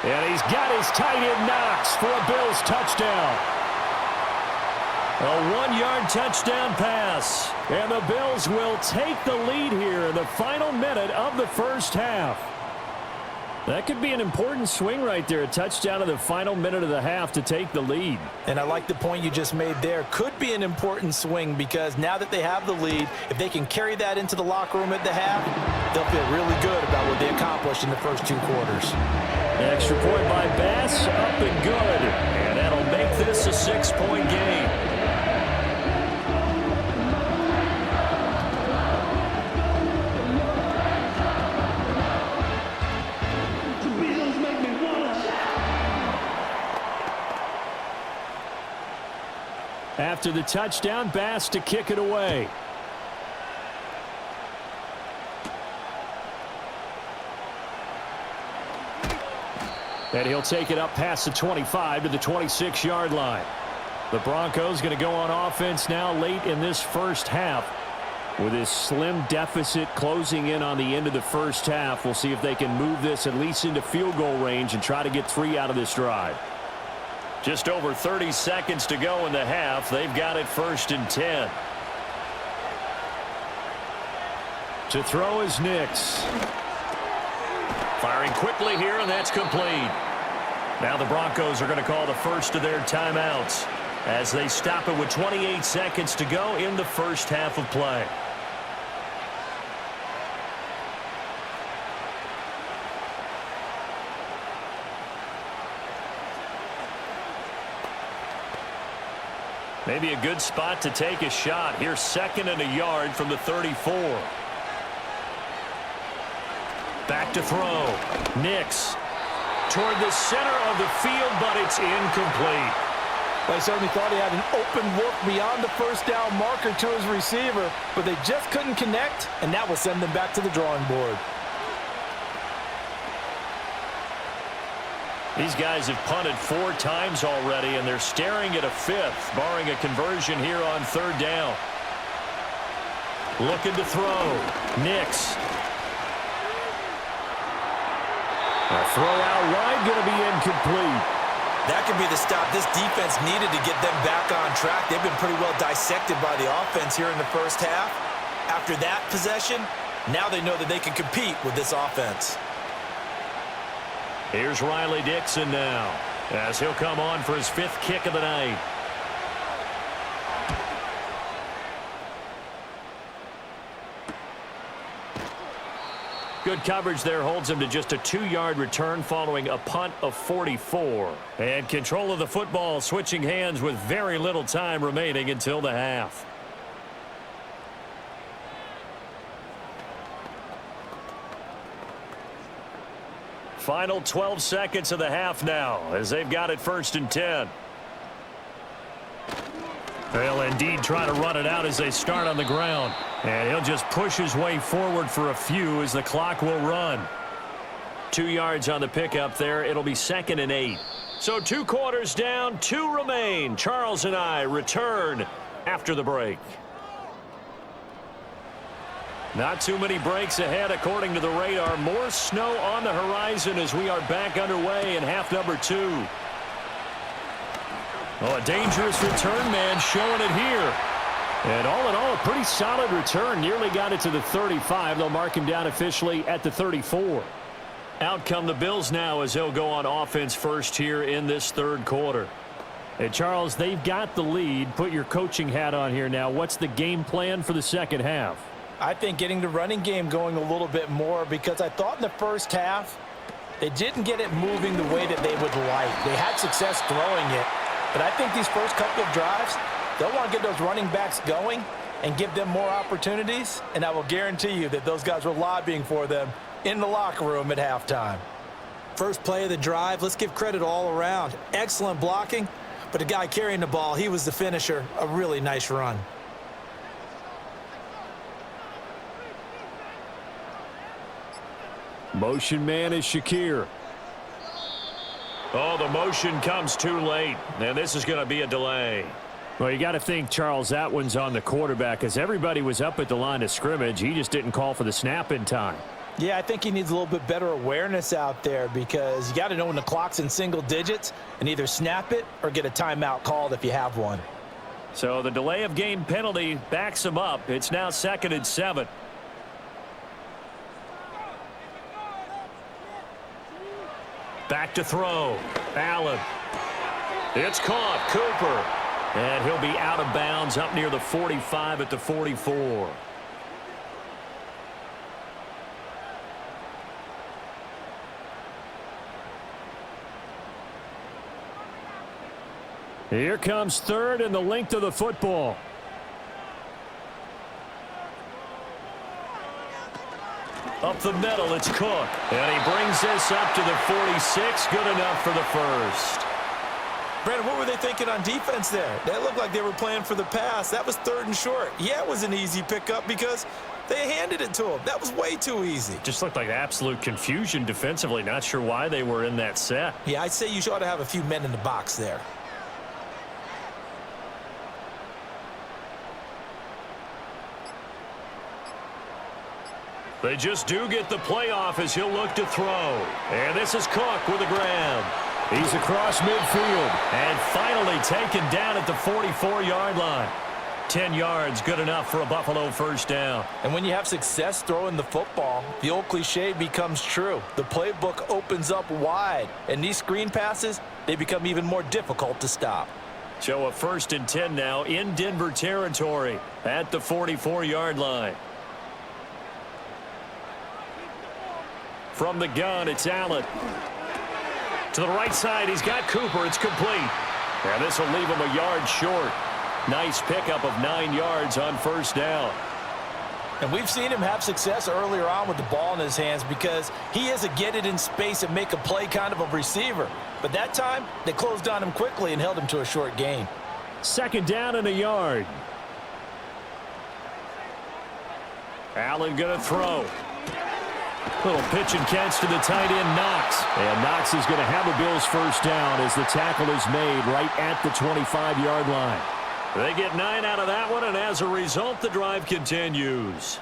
Speaker 1: And he's got his tight end Knox for a Bills touchdown. A 1-yard touchdown pass. And the Bills will take the lead here in the final minute of the first half. That could be an important swing right there. A touchdown in the final minute of the half to take the lead.
Speaker 2: And I like the point you just made there. Could be an important swing because now that they have the lead, if they can carry that into the locker room at the half, they'll feel really good about what they accomplished in the first 2 quarters.
Speaker 1: Extra point by Bass, up and good. And that'll make this a 6-point game. After the touchdown, Bass to kick it away. And he'll take it up past the 25 to the 26-yard line. The Broncos going to go on offense now late in this first half. With this slim deficit closing in on the end of the first half, we'll see if they can move this at least into field goal range and try to get 3 out of this drive. Just over 30 seconds to go in the half. They've got it first and 10. To throw is Nix. Firing quickly here, and that's complete. Now the Broncos are going to call the first of their timeouts as they stop it with 28 seconds to go in the first half of play. Maybe a good spot to take a shot. Here's 2nd and a yard from the 34. Back to throw. Nix toward the center of the field, but it's incomplete.
Speaker 2: They certainly thought he had an open look beyond the first down marker to his receiver, but they just couldn't connect, and that will send them back to the drawing board.
Speaker 1: These guys have punted 4 times already, and they're staring at a 5th, barring a conversion here on 3rd down. Looking to throw. Nix. A throw out wide, going to be incomplete.
Speaker 2: That could be the stop this defense needed to get them back on track. They've been pretty well dissected by the offense here in the first half. After that possession, now they know that they can compete with this offense.
Speaker 1: Here's Riley Dixon now as he'll come on for his 5th kick of the night. Good coverage there holds him to just a 2-yard return following a punt of 44. And control of the football switching hands with very little time remaining until the half. Final 12 seconds of the half now as they've got it 1st and 10. They'll indeed try to run it out as they start on the ground. And he'll just push his way forward for a few as the clock will run. 2 yards on the pickup there. It'll be 2nd and 8. So 2 quarters down, 2 remain. Charles and I return after the break. Not too many breaks ahead according to the radar. More snow on the horizon as we are back underway in half number 2. Oh, a dangerous return man showing it here. And all in all, a pretty solid return. Nearly got it to the 35. They'll mark him down officially at the 34. Out come the Bills now as they'll go on offense first here in this 3rd quarter. And Charles, they've got the lead. Put your coaching hat on here now. What's the game plan for the 2nd half?
Speaker 2: I think getting the running game going a little bit more, because I thought in the first half they didn't get it moving the way that they would like. They had success throwing it. But I think these first couple of drives, they'll want to get those running backs going and give them more opportunities. And I will guarantee you that those guys were lobbying for them in the locker room at halftime. First play of the drive, let's give credit all around. Excellent blocking, but the guy carrying the ball, he was the finisher. A really nice run.
Speaker 1: Motion man is Shakir. Oh, the motion comes too late, and this is going to be a delay. Well, you got to think, Charles, that one's on the quarterback as everybody was up at the line of scrimmage. He just didn't call for the snap in time.
Speaker 2: Yeah, I think he needs a little bit better awareness out there, because you got to know when the clock's in single digits and either snap it or get a timeout called if you have one.
Speaker 1: So the delay of game penalty backs him up. It's now 2nd and 7. Back to throw. Allen. It's caught. Cooper. And he'll be out of bounds up near the 45 at the 44. Here comes 3rd and the length of the football. Up the middle, it's Cook. And he brings this up to the 46. Good enough for the first.
Speaker 2: Brandon, what were they thinking on defense there? That looked like they were playing for the pass. That was 3rd and short. Yeah, it was an easy pickup because they handed it to him. That was way too easy.
Speaker 1: Just looked like absolute confusion defensively. Not sure why they were in that set.
Speaker 2: Yeah, I'd say you ought to have a few men in the box there.
Speaker 1: They just do get the playoff as he'll look to throw. And this is Cook with a grab. He's across midfield and finally taken down at the 44-yard line. 10 yards, good enough for a Buffalo first down.
Speaker 2: And when you have success throwing the football, the old cliche becomes true. The playbook opens up wide, and these screen passes, they become even more difficult to stop.
Speaker 1: So a 1st and 10 now in Denver territory at the 44-yard line. From the gun, it's Allen. To the right side, he's got Cooper. It's complete. And this will leave him a yard short. Nice pickup of 9 yards on first down.
Speaker 2: And we've seen him have success earlier on with the ball in his hands because he is a get it in space and make a play kind of a receiver. But that time, they closed on him quickly and held him to a short gain.
Speaker 1: 2nd down and a yard. Allen going to throw. Little pitch and catch to the tight end, Knox. And Knox is going to have a Bills first down as the tackle is made right at the 25-yard line. They get 9 out of that one, and as a result, the drive continues.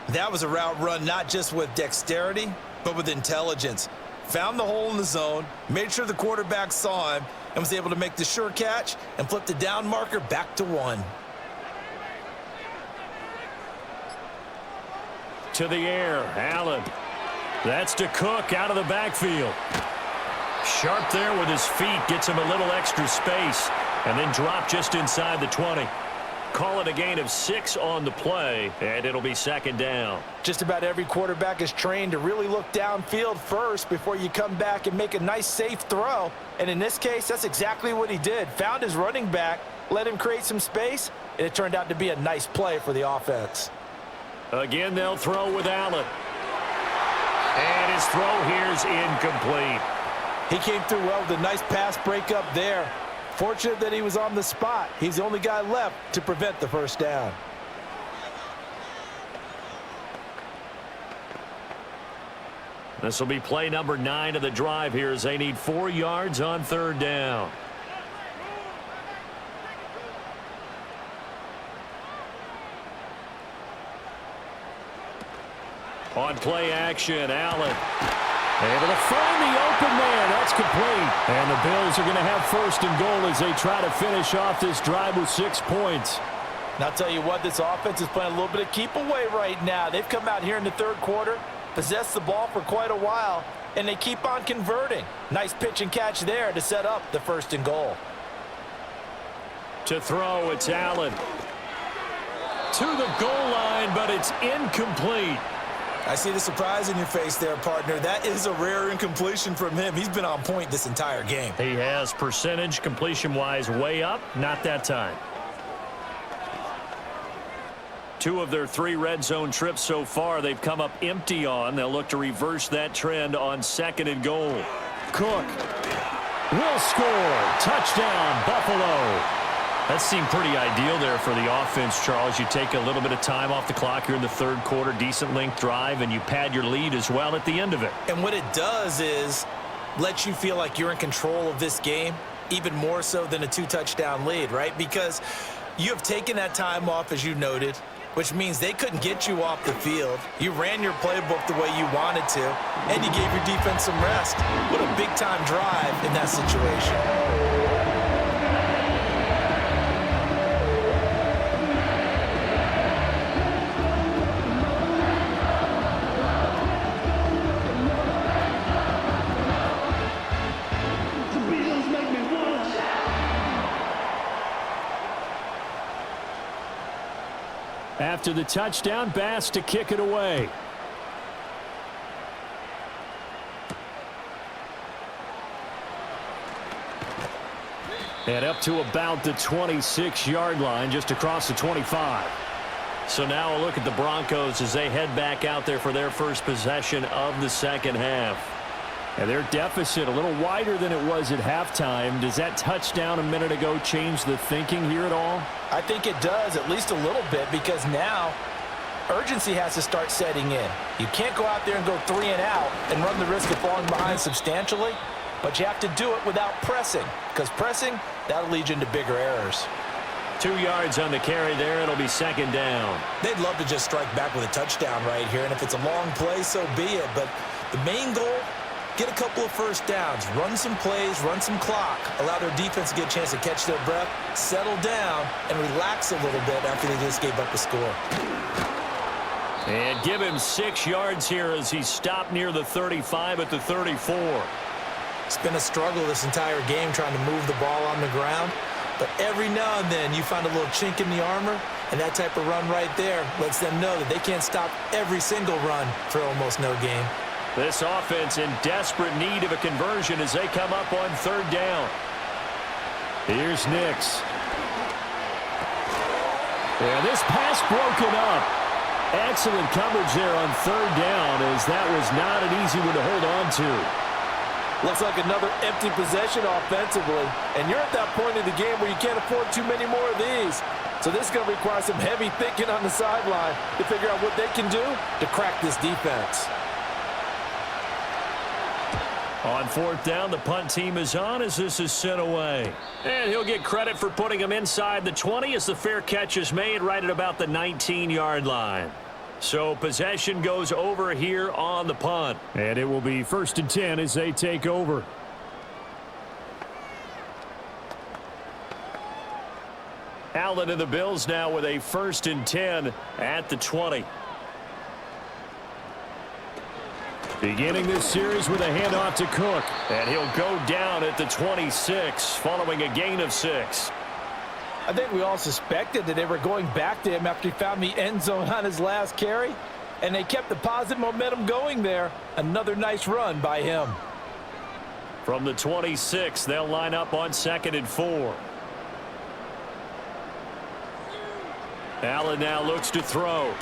Speaker 2: That was a route run not just with dexterity, but with intelligence. Found the hole in the zone, made sure the quarterback saw him, and was able to make the sure catch and flip the down marker back to 1.
Speaker 1: To the air, Allen. That's to Cook out of the backfield. Sharp there with his feet, gets him a little extra space, and then drop just inside the 20. call it a gain of 6 on the play, and it'll be second down.
Speaker 2: Just about every quarterback is trained to really look downfield first before you come back and make a nice, safe throw. And in this case, that's exactly what he did. Found his running back, let him create some space, and it turned out to be a nice play for the offense.
Speaker 1: Again, they'll throw with Allen. And his throw here is incomplete.
Speaker 2: He came through well with a nice pass breakup there. Fortunate that he was on the spot. He's the only guy left to prevent the first down.
Speaker 1: This will be play number 9 of the drive here as they need 4 yards on third down. On play action, Allen. Able to find the open man. That's complete. And the Bills are going to have first and goal as they try to finish off this drive with 6 points.
Speaker 2: And I'll tell you what, this offense is playing a little bit of keep away right now. They've come out here in the third quarter, possessed the ball for quite a while, and they keep on converting. Nice pitch and catch there to set up the first and goal.
Speaker 1: To throw, it's Allen. To the goal line, but it's incomplete.
Speaker 2: I see the surprise in your face there, partner. That is a rare incompletion from him. He's been on point this entire game.
Speaker 1: He has percentage completion-wise way up. Not that time. 2 of their 3 red zone trips so far they've come up empty on. They'll look to reverse that trend on second and goal. Cook will score. Touchdown, Buffalo. That seemed pretty ideal there for the offense, Charles. You take a little bit of time off the clock here in the third quarter, decent length drive, and you pad your lead as well at the end of it.
Speaker 2: And what it does is let you feel like you're in control of this game, even more so than a 2-touchdown lead, right? Because you have taken that time off, as you noted, which means they couldn't get you off the field. You ran your playbook the way you wanted to, and you gave your defense some rest. What a big-time drive in that situation.
Speaker 1: After the touchdown, Bass to kick it away. And up to about the 26-yard line, just across the 25. So now a look at the Broncos as they head back out there for their first possession of the second half. And their deficit a little wider than it was at halftime. Does that touchdown a minute ago change the thinking here at all?
Speaker 2: I think it does, at least a little bit, because now urgency has to start setting in. You can't go out there and go 3 and out and run the risk of falling behind substantially, but you have to do it without pressing, because pressing, that'll lead you into bigger errors.
Speaker 1: 2 yards on the carry there. It'll be second down.
Speaker 2: They'd love to just strike back with a touchdown right here, and if it's a long play, so be it. But the main goal, get a couple of first downs, run some plays, run some clock, allow their defense to get a chance to catch their breath, settle down, and relax a little bit after they just gave up a score.
Speaker 1: And give him 6 yards here as he stopped near the 35 at the 34.
Speaker 2: It's been a struggle this entire game trying to move the ball on the ground, but every now and then you find a little chink in the armor, and that type of run right there lets them know that they can't stop every single run for almost no gain.
Speaker 1: This offense in desperate need of a conversion as they come up on third down. Here's Nix. And this pass broken up. Excellent coverage there on third down as that was not an easy one to hold on to.
Speaker 2: Looks like another empty possession offensively, and you're at that point in the game where you can't afford too many more of these. So this is going to require some heavy thinking on the sideline to figure out what they can do to crack this defense.
Speaker 1: On fourth down, the punt team is on as this is sent away. And he'll get credit for putting him inside the 20 as the fair catch is made right at about the 19-yard line. So possession goes over here on the punt. And it will be 1st and 10 as they take over. Allen and the Bills now with a 1st and 10 at the 20. Beginning this series with a handoff to Cook. And he'll go down at the 26 following a gain of 6.
Speaker 2: I think we all suspected that they were going back to him after he found the end zone on his last carry, and they kept the positive momentum going there. Another nice run by him.
Speaker 3: From the 26, they'll line up on 2nd and 4. Allen now looks to throw.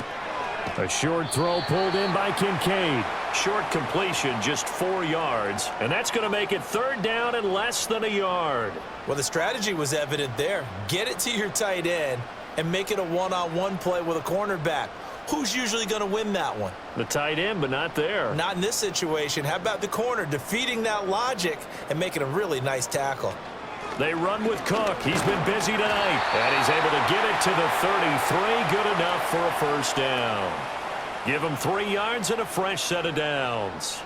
Speaker 3: A short throw pulled in by Kincaid. Short completion, just 4 yards, and that's going to make it 3rd down and less than a yard.
Speaker 2: Well, the strategy was evident there. Get it to your tight end and make it a one-on-one play with a cornerback. Who's usually going to win that one?
Speaker 3: The tight end, but not there.
Speaker 2: Not in this situation. How about the corner defeating that logic and making a really nice tackle?
Speaker 3: They run with Cook. He's been busy tonight, and he's able to get it to the 33. Good enough for a 1st down. Give him 3 yards and a fresh set of downs.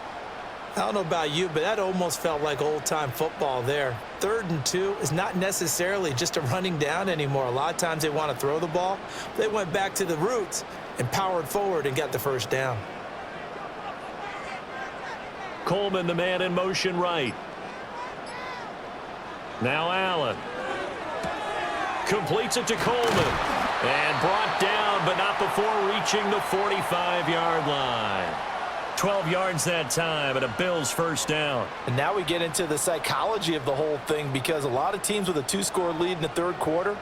Speaker 2: I don't know about you, but that almost felt like old-time football there. 3rd and 2 is not necessarily just a running down anymore. A lot of times they want to throw the ball. They went back to the roots and powered forward and got the 1st down.
Speaker 3: Coleman, the man in motion right. Now Allen. Completes it to Coleman. And brought down, but not before reaching the 45-yard line. 12 yards that time, and a Bills 1st down.
Speaker 2: And now we get into the psychology of the whole thing, because a lot of teams with a 2-score lead in the 3rd quarter,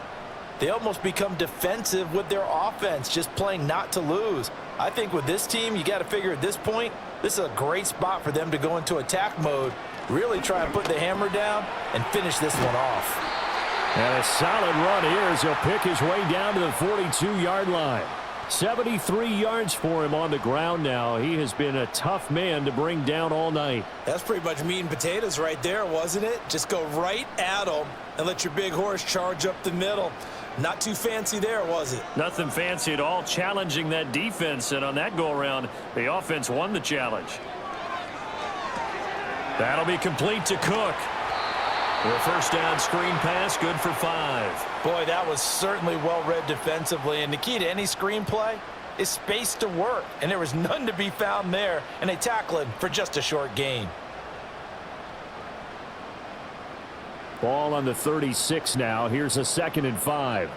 Speaker 2: they almost become defensive with their offense, just playing not to lose. I think with this team, you got to figure at this point, this is a great spot for them to go into attack mode, really try and put the hammer down and finish this one off.
Speaker 3: And a solid run here as he'll pick his way down to the 42-yard line. 73 yards for him on the ground now. He has been a tough man to bring down all night.
Speaker 2: That's pretty much meat and potatoes right there, wasn't it? Just go right at him and let your big horse charge up the middle. Not too fancy there, was it?
Speaker 3: Nothing fancy at all, challenging that defense, and on that go-around, the offense won the challenge. That'll be complete to Cook. The 1st down screen pass, good for 5.
Speaker 2: Boy, that was certainly well-read defensively, and the key to any screen play is space to work, and there was none to be found there, and they tackle him for just a short gain.
Speaker 3: Ball on the 36 now. Here's a 2nd and 5.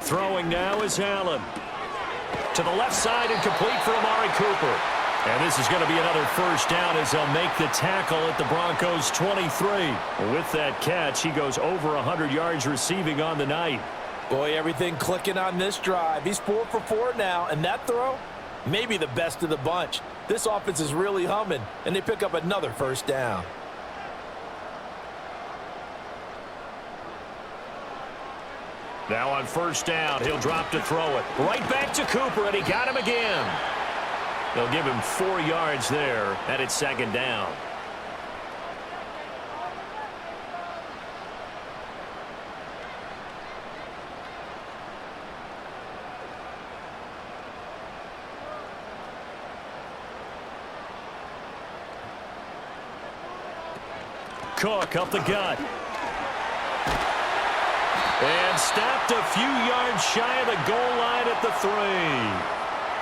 Speaker 3: Throwing now is Allen. To the left side and complete for Amari Cooper. And this is going to be another 1st down as they'll make the tackle at the Broncos 23. With that catch, he goes over 100 yards receiving on the night.
Speaker 2: Boy, everything clicking on this drive. He's 4 for 4 now, and that throw, maybe the best of the bunch. This offense is really humming, and they pick up another 1st down.
Speaker 3: Now on 1st down, he'll drop to throw it. Right back to Cooper, and he got him again. They'll give him 4 yards there, and it's 2nd down. Cook up the gut. And stopped a few yards shy of the goal line at the 3.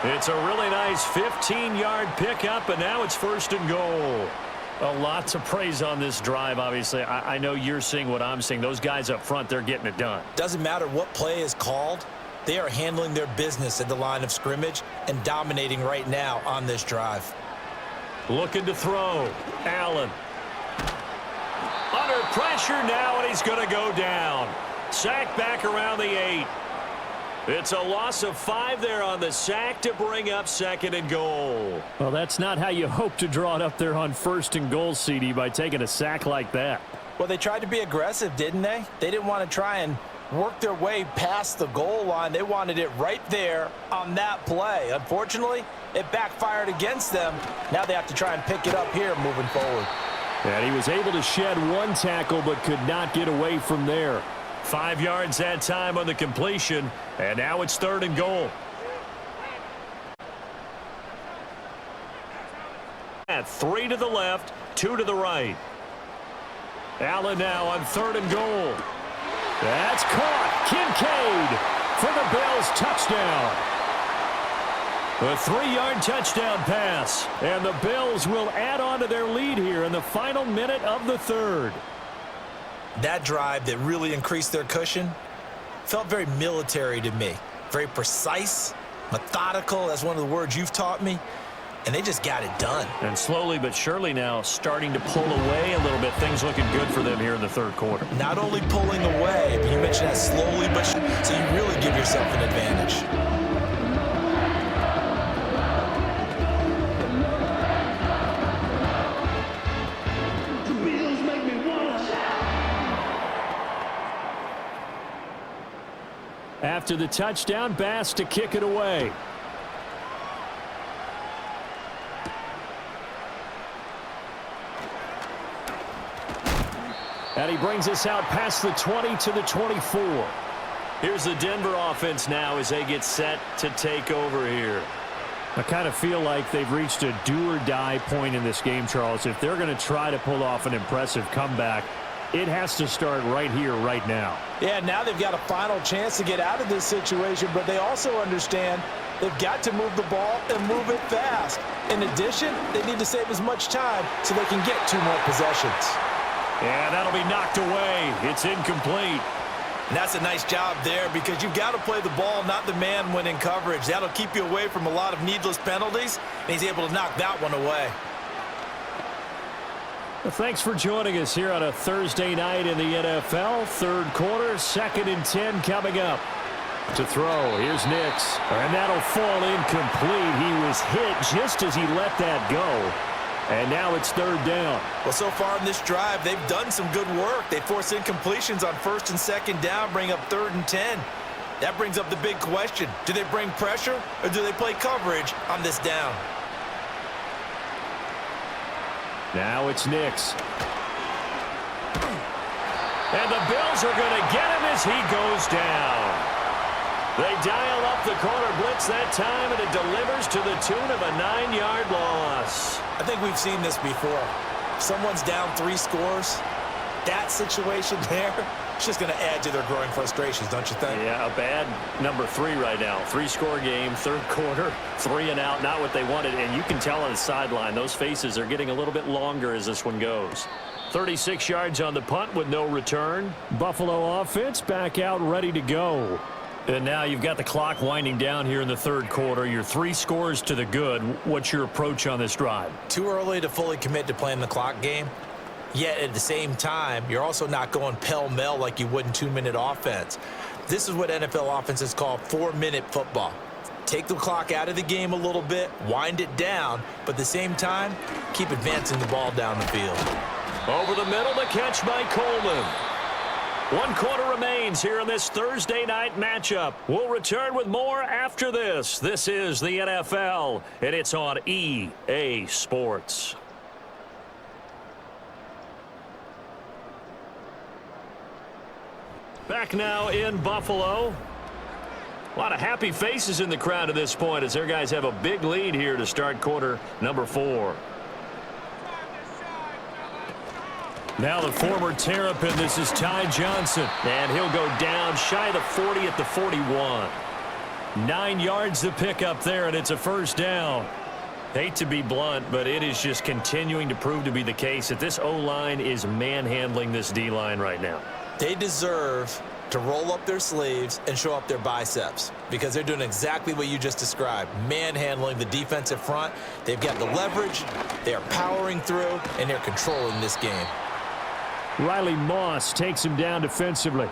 Speaker 3: It's a really nice 15-yard pickup, and now it's 1st and goal. A lot to praise on this drive, obviously. I know you're seeing what I'm seeing. Those guys up front, they're getting it done.
Speaker 2: Doesn't matter what play is called. They are handling their business at the line of scrimmage and dominating right now on this drive.
Speaker 3: Looking to throw. Allen. Under pressure now, and he's going to go down. Sacked back around the 8. It's a loss of 5 there on the sack to bring up 2nd and goal. Well, that's not how you hope to draw it up there on 1st and goal, CD, by taking a sack like that.
Speaker 2: Well, they tried to be aggressive, didn't they? They didn't want to try and work their way past the goal line. They wanted it right there on that play. Unfortunately, it backfired against them. Now they have to try and pick it up here moving forward.
Speaker 3: And he was able to shed 1 tackle but could not get away from there. 5 yards that time on the completion, and now it's 3rd and goal. At 3 to the left, 2 to the right. Allen now on 3rd and goal. That's caught. Kincaid for the Bills touchdown. A 3-yard touchdown pass. And the Bills will add on to their lead here in the final minute of the third.
Speaker 2: That drive that really increased their cushion felt very military to me. Very precise, methodical, that's one of the words you've taught me. And they just got it done.
Speaker 3: And slowly but surely now starting to pull away a little bit. Things looking good for them here in the third quarter.
Speaker 2: Not only pulling away, but you mentioned that slowly but surely, so you really give yourself an advantage.
Speaker 3: After the touchdown, Bass to kick it away. And he brings us out past the 20 to the 24. Here's the Denver offense now as they get set to take over here. I kind of feel like they've reached a do-or-die point in this game, Charles. If they're going to try to pull off an impressive comeback, it has to start right here, right now.
Speaker 2: Yeah, now they've got a final chance to get out of this situation, but they also understand they've got to move the ball and move it fast. In addition, they need to save as much time so they can get 2 more possessions.
Speaker 3: Yeah, that'll be knocked away. It's incomplete.
Speaker 2: And that's a nice job there because you've got to play the ball, not the man when in coverage. That'll keep you away from a lot of needless penalties, and he's able to knock that one away.
Speaker 3: Well, thanks for joining us here on a Thursday night in the NFL. Third quarter, 2nd and 10 coming up. To throw, here's Nix. And that'll fall incomplete. He was hit just as he let that go. And now it's 3rd down.
Speaker 2: Well, so far in this drive, they've done some good work. They force incompletions on 1st and 2nd down, bring up 3rd and 10. That brings up the big question. Do they bring pressure or do they play coverage on this down?
Speaker 3: Now it's Nix. And the Bills are going to get him as he goes down. They dial up the corner blitz that time, and it delivers to the tune of a 9-yard loss.
Speaker 2: I think we've seen this before. If someone's down 3 scores, that situation there, it's just going to add to their growing frustrations, don't you think?
Speaker 3: Yeah, a bad number 3 right now. 3-score game, 3rd quarter, 3 and out, not what they wanted. And you can tell on the sideline, those faces are getting a little bit longer as this one goes. 36 yards on the punt with no return. Buffalo offense back out ready to go. And now you've got the clock winding down here in the 3rd quarter. You're 3 scores to the good. What's your approach on this drive?
Speaker 2: Too early to fully commit to playing the clock game. Yet at the same time, you're also not going pell-mell like you would in 2-minute offense. This is what NFL offenses call 4-minute football. Take the clock out of the game a little bit, wind it down, but at the same time, keep advancing the ball down the field.
Speaker 3: Over the middle, the catch by Coleman. 1 quarter remains here in this Thursday night matchup. We'll return with more after this. This is the NFL, and it's on EA Sports. Back now in Buffalo. A lot of happy faces in the crowd at this point as their guys have a big lead here to start quarter number 4. Now the former Terrapin, this is Ty Johnson. And he'll go down shy of the 40 at the 41. 9 yards to pick up there, and it's a 1st down. Hate to be blunt, but it is just continuing to prove to be the case that this O-line is manhandling this D-line right now.
Speaker 2: They deserve to roll up their sleeves and show up their biceps because they're doing exactly what you just described, manhandling the defensive front. They've got the leverage, they are powering through, and they're controlling this game.
Speaker 3: Riley Moss takes him down defensively.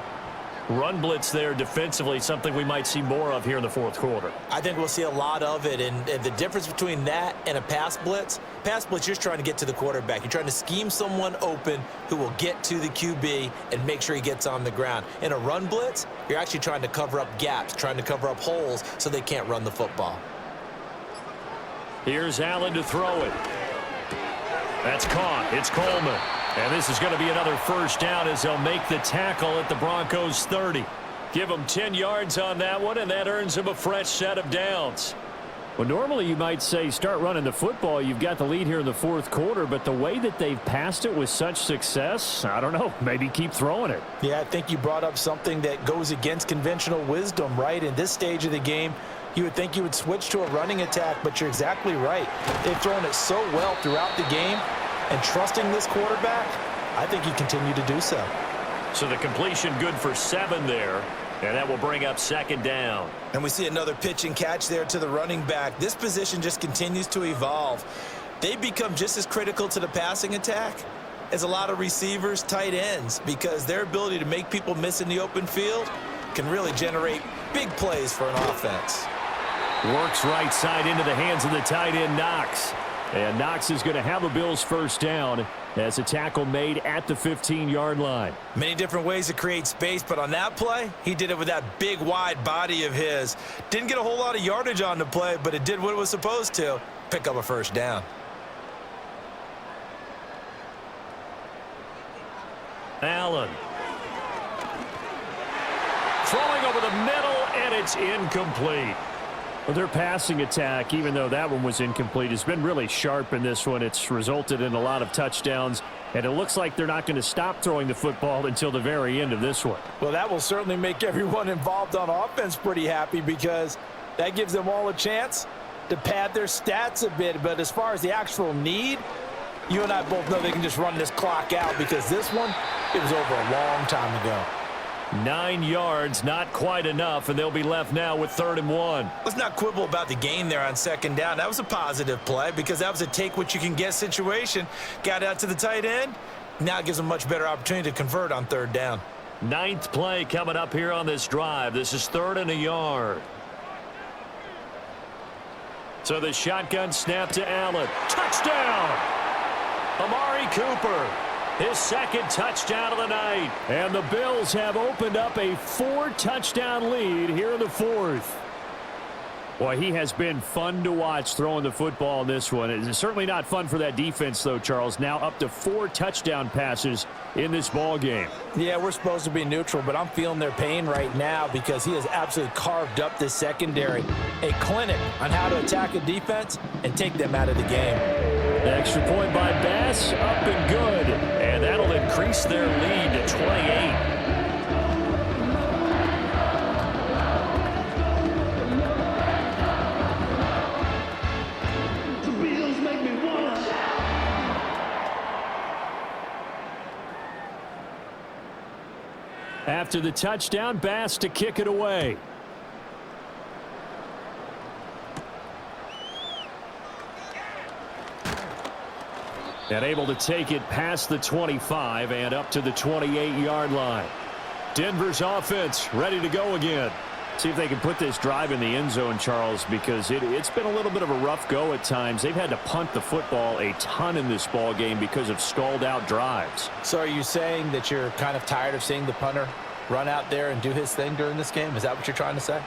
Speaker 3: Run blitz there defensively, something we might see more of here in the 4th quarter.
Speaker 2: I think we'll see a lot of it, and the difference between that and a pass blitz, you're just trying to get to the quarterback. You're trying to scheme someone open who will get to the QB and make sure he gets on the ground. In a run blitz, you're actually trying to cover up gaps, trying to cover up holes so they can't run the football.
Speaker 3: Here's Allen to throw it. That's caught. It's Coleman. And this is going to be another 1st down as they'll make the tackle at the Broncos 30. Give them 10 yards on that one, and that earns them a fresh set of downs. Well, normally you might say start running the football. You've got the lead here in the 4th quarter, but the way that they've passed it with such success, I don't know, maybe keep throwing it.
Speaker 2: Yeah, I think you brought up something that goes against conventional wisdom, right? In this stage of the game, You would think you would switch to a running attack, but you're exactly right. They've thrown it so well throughout the game, and trusting this quarterback, I think he continued to do so.
Speaker 3: So the completion good for 7 there, and that will bring up 2nd down.
Speaker 2: And we see another pitch and catch there to the running back. This position just continues to evolve. They become just as critical to the passing attack as a lot of receivers, tight ends, because their ability to make people miss in the open field can really generate big plays for an offense.
Speaker 3: Works right side into the hands of the tight end, Knox. And Knox is going to have a Bills 1st down as a tackle made at the 15-yard line.
Speaker 2: Many different ways to create space, but on that play, he did it with that big, wide body of his. Didn't get a whole lot of yardage on the play, but it did what it was supposed to, pick up a 1st down.
Speaker 3: Allen. Throwing over the middle, and it's incomplete. Well, their passing attack, even though that one was incomplete, has been really sharp in this one. It's resulted in a lot of touchdowns, and it looks like they're not going to stop throwing the football until the very end of this one.
Speaker 2: Well, that will certainly make everyone involved on offense pretty happy because that gives them all a chance to pad their stats a bit. But as far as the actual need, you and I both know they can just run this clock out because this one, it was over a long time ago.
Speaker 3: 9 yards, not quite enough, and they'll be left now with 3rd and 1.
Speaker 2: Let's not quibble about the gain there on 2nd down. That was a positive play because that was a take-what-you-can-get situation. Got out to the tight end. Now it gives them a much better opportunity to convert on 3rd down.
Speaker 3: 9th play coming up here on this drive. This is 3rd and a yard. So the shotgun snap to Allen. Touchdown! Amari Cooper. His 2nd touchdown of the night. And the Bills have opened up a 4-touchdown lead here in the 4th. Boy, he has been fun to watch throwing the football in this one. It's certainly not fun for that defense, though, Charles. Now up to 4 touchdown passes in this ball game.
Speaker 2: Yeah, we're supposed to be neutral, but I'm feeling their pain right now because he has absolutely carved up this secondary. A clinic on how to attack a defense and take them out of the game.
Speaker 3: Extra point by Bass, up and good. And that'll increase their lead to 28. After the touchdown, Bass to kick it away. And able to take it past the 25 and up to the 28-yard line. Denver's offense ready to go again. See if they can put this drive in the end zone, Charles, because it's been a little bit of a rough go at times. They've had to punt the football a ton in this ball game because of stalled-out drives.
Speaker 2: So are you saying that you're kind of tired of seeing the punter run out there and do his thing during this game? Is that what you're trying to say?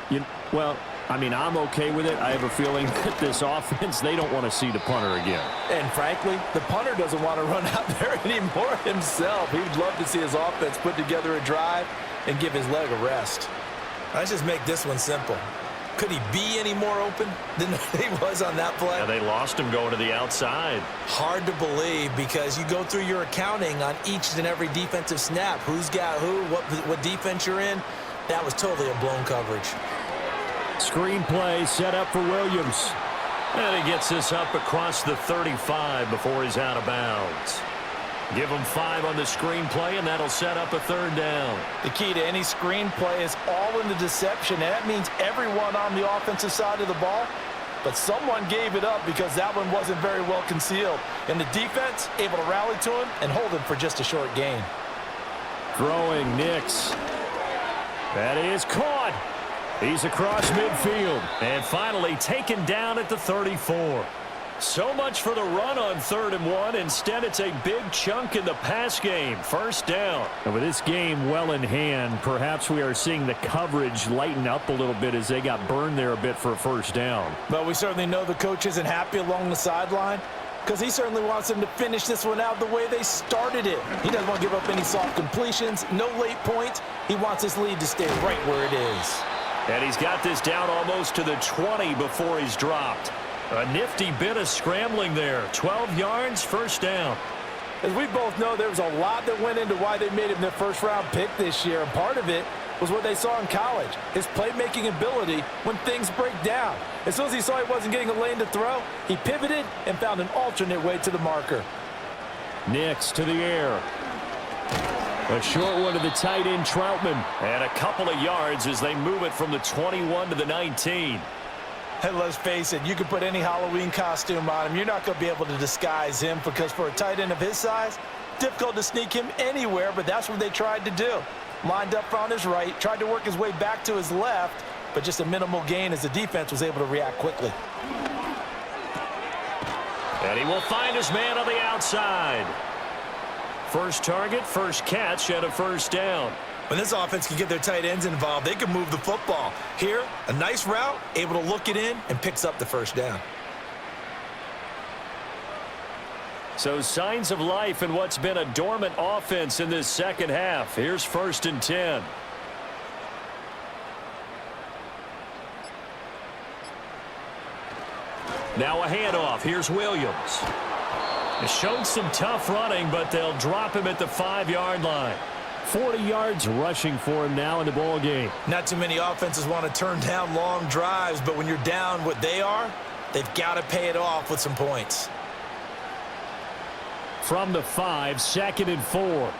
Speaker 3: Well, I mean, I'm okay with it. I have a feeling that this offense, they don't want to see the punter again.
Speaker 2: And frankly, the punter doesn't want to run out there anymore himself. He would love to see his offense put together a drive and give his leg a rest. Let's just make this one simple. Could he be any more open than he was on that play?
Speaker 3: Yeah, they lost him going to the outside.
Speaker 2: Hard to believe because you go through your accounting on each and every defensive snap. Who's got who, what defense you're in. That was totally a blown coverage.
Speaker 3: Screen play set up for Williams. And he gets this up across the 35 before he's out of bounds. Give him 5 on the screen play, and that'll set up a 3rd down.
Speaker 2: The key to any screen play is all in the deception, and that means everyone on the offensive side of the ball. But someone gave it up because that one wasn't very well concealed. And the defense able to rally to him and hold him for just a short gain.
Speaker 3: Throwing Nix. That is caught. He's across midfield. And finally taken down at the 34. So much for the run on 3rd and 1. Instead, it's a big chunk in the pass game. 1st down. And with this game well in hand, perhaps we are seeing the coverage lighten up a little bit as they got burned there a bit for a 1st down.
Speaker 2: But we certainly know the coach isn't happy along the sideline because he certainly wants them to finish this one out the way they started it. He doesn't want to give up any soft completions, no late points. He wants his lead to stay right where it is.
Speaker 3: And he's got this down almost to the 20 before he's dropped. A nifty bit of scrambling there. 12 yards, 1st down.
Speaker 2: As we both know, there was a lot that went into why they made him their 1st-round pick this year. And part of it was what they saw in college, his playmaking ability when things break down. As soon as he saw he wasn't getting a lane to throw, he pivoted and found an alternate way to the marker.
Speaker 3: Nix to the air. A short one to the tight end, Troutman. And a couple of yards as they move it from the 21 to the 19.
Speaker 2: And let's face it, you can put any Halloween costume on him. You're not going to be able to disguise him because for a tight end of his size, difficult to sneak him anywhere, but that's what they tried to do. Lined up on his right, tried to work his way back to his left, but just a minimal gain as the defense was able to react quickly.
Speaker 3: And he will find his man on the outside. First target, first catch, and a first down.
Speaker 2: When this offense can get their tight ends involved, they can move the football. Here, a nice route, able to look it in, and picks up the first down.
Speaker 3: So signs of life in what's been a dormant offense in this second half. Here's 1st and 10. Now a handoff. Here's Williams. It showed some tough running, but they'll drop him at the 5-yard line. 40 yards rushing for him now in the ball game.
Speaker 2: Not too many offenses want to turn down long drives, but when you're down what they are, they've got to pay it off with some points.
Speaker 3: From the 5, 2nd and 4.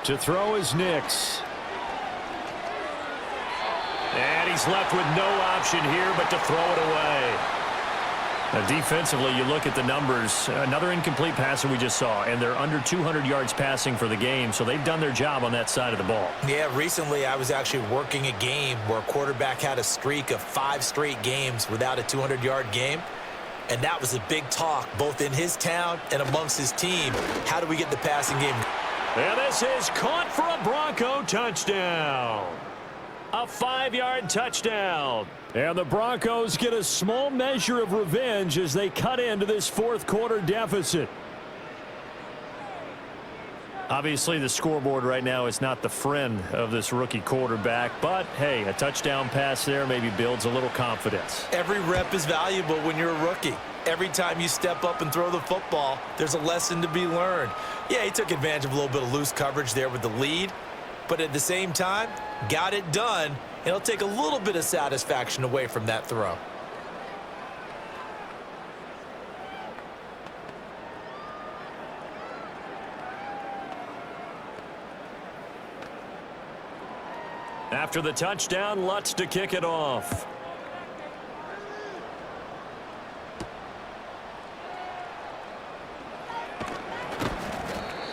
Speaker 3: To throw is Nix. And he's left with no option here but to throw it away. Now, defensively, you look at the numbers. Another incomplete passer we just saw, and they're under 200 yards passing for the game, so they've done their job on that side of the ball.
Speaker 2: Yeah, recently I was actually working a game where a quarterback had a streak of 5 straight games without a 200-yard game, and that was a big talk both in his town and amongst his team. How do we get the passing game?
Speaker 3: And this is caught for a Bronco touchdown. A 5-yard touchdown. And the Broncos get a small measure of revenge as they cut into this fourth-quarter deficit. Obviously, the scoreboard right now is not the friend of this rookie quarterback, but, hey, a touchdown pass there maybe builds a little confidence.
Speaker 2: Every rep is valuable when you're a rookie. Every time you step up and throw the football, there's a lesson to be learned. Yeah, he took advantage of a little bit of loose coverage there with the lead, but at the same time, got it done. It'll take a little bit of satisfaction away from that throw.
Speaker 3: After the touchdown, Lutz to kick it off.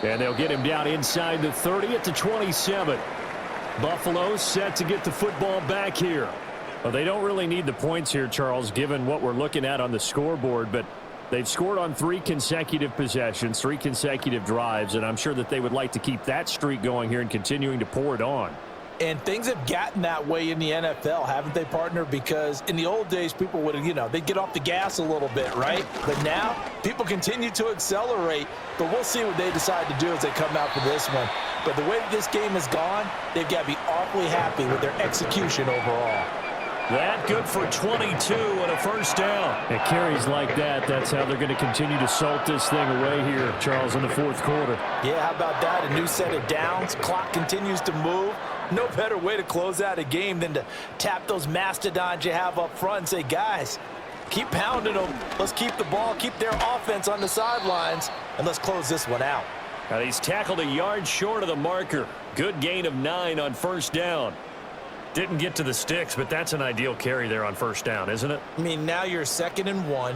Speaker 3: And they'll get him down inside the 30 at the 27. Buffalo set to get the football back here. Well, they don't really need the points here, Charles, given what we're looking at on the scoreboard, but they've scored on 3 consecutive possessions, 3 consecutive drives, and I'm sure that they would like to keep that streak going here and continuing to pour it on.
Speaker 2: And things have gotten that way in the NFL, haven't they, partner? Because in the old days, people would, they'd get off the gas a little bit, right? But now, people continue to accelerate. But we'll see what they decide to do as they come out for this one. But the way that this game has gone, they've got to be awfully happy with their execution overall.
Speaker 3: That good for 22 and a first down. It carries like that. That's how they're going to continue to salt this thing away here, Charles, in the fourth quarter.
Speaker 2: Yeah, how about that? A new set of downs. Clock continues to move. No better way to close out a game than to tap those mastodons you have up front and say, guys, keep pounding them. Let's keep the ball, keep their offense on the sidelines, and let's close this one out.
Speaker 3: Now he's tackled a yard short of the marker. Good gain of 9 on first down. Didn't get to the sticks, but that's an ideal carry there on first down, isn't it?
Speaker 2: I mean, now you're 2nd and 1.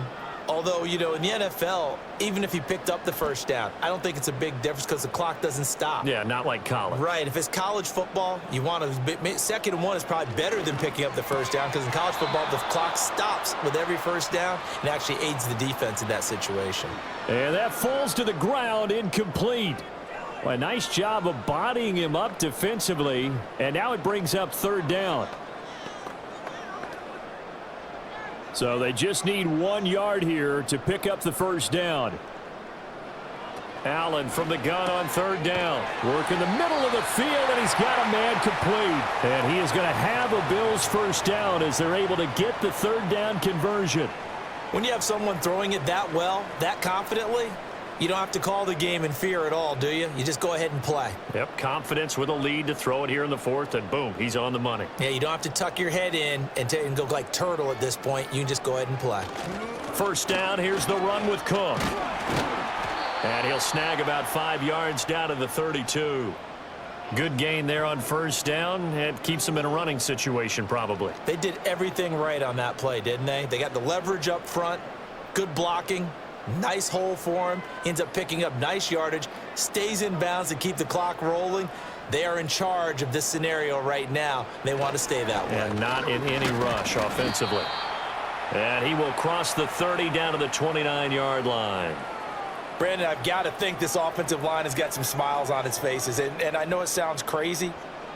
Speaker 2: Although, in the NFL, even if he picked up the first down, I don't think it's a big difference because the clock doesn't stop.
Speaker 3: Yeah, not like college.
Speaker 2: Right. If it's college football, you want to 2nd and 1 is probably better than picking up the first down because in college football, the clock stops with every first down and actually aids the defense in that situation.
Speaker 3: And that falls to the ground, incomplete. Well, a nice job of bodying him up defensively, and now it brings up 3rd down. So they just need 1 yard here to pick up the first down. Allen from the gun on 3rd down. Work in the middle of the field, and he's got a man complete. And he is going to have a Bills first down as they're able to get the 3rd down conversion.
Speaker 2: When you have someone throwing it that well, that confidently, You don't have to call the game in fear at all, do you? You just go ahead and play.
Speaker 1: Yep, confidence with a lead to throw it here in the fourth, and boom, he's on the money.
Speaker 2: Yeah, you don't have to tuck your head in and go like turtle at this point. You can just go ahead and play.
Speaker 1: First down, here's the run with Cook. And he'll snag about 5 yards down to the 32. Good gain there on first down. It keeps them in a running situation probably.
Speaker 2: They did everything right on that play, didn't they? They got the leverage up front, good blocking, nice hole for him, ends up picking up nice yardage, stays in bounds to keep the clock rolling. They are in charge of this scenario right now. They want to stay that way.
Speaker 1: And not in any rush offensively. And he will cross the 30 down to the 29-yard line.
Speaker 2: Brandon, I've got to think this offensive line has got some smiles on its faces. And I know it sounds crazy,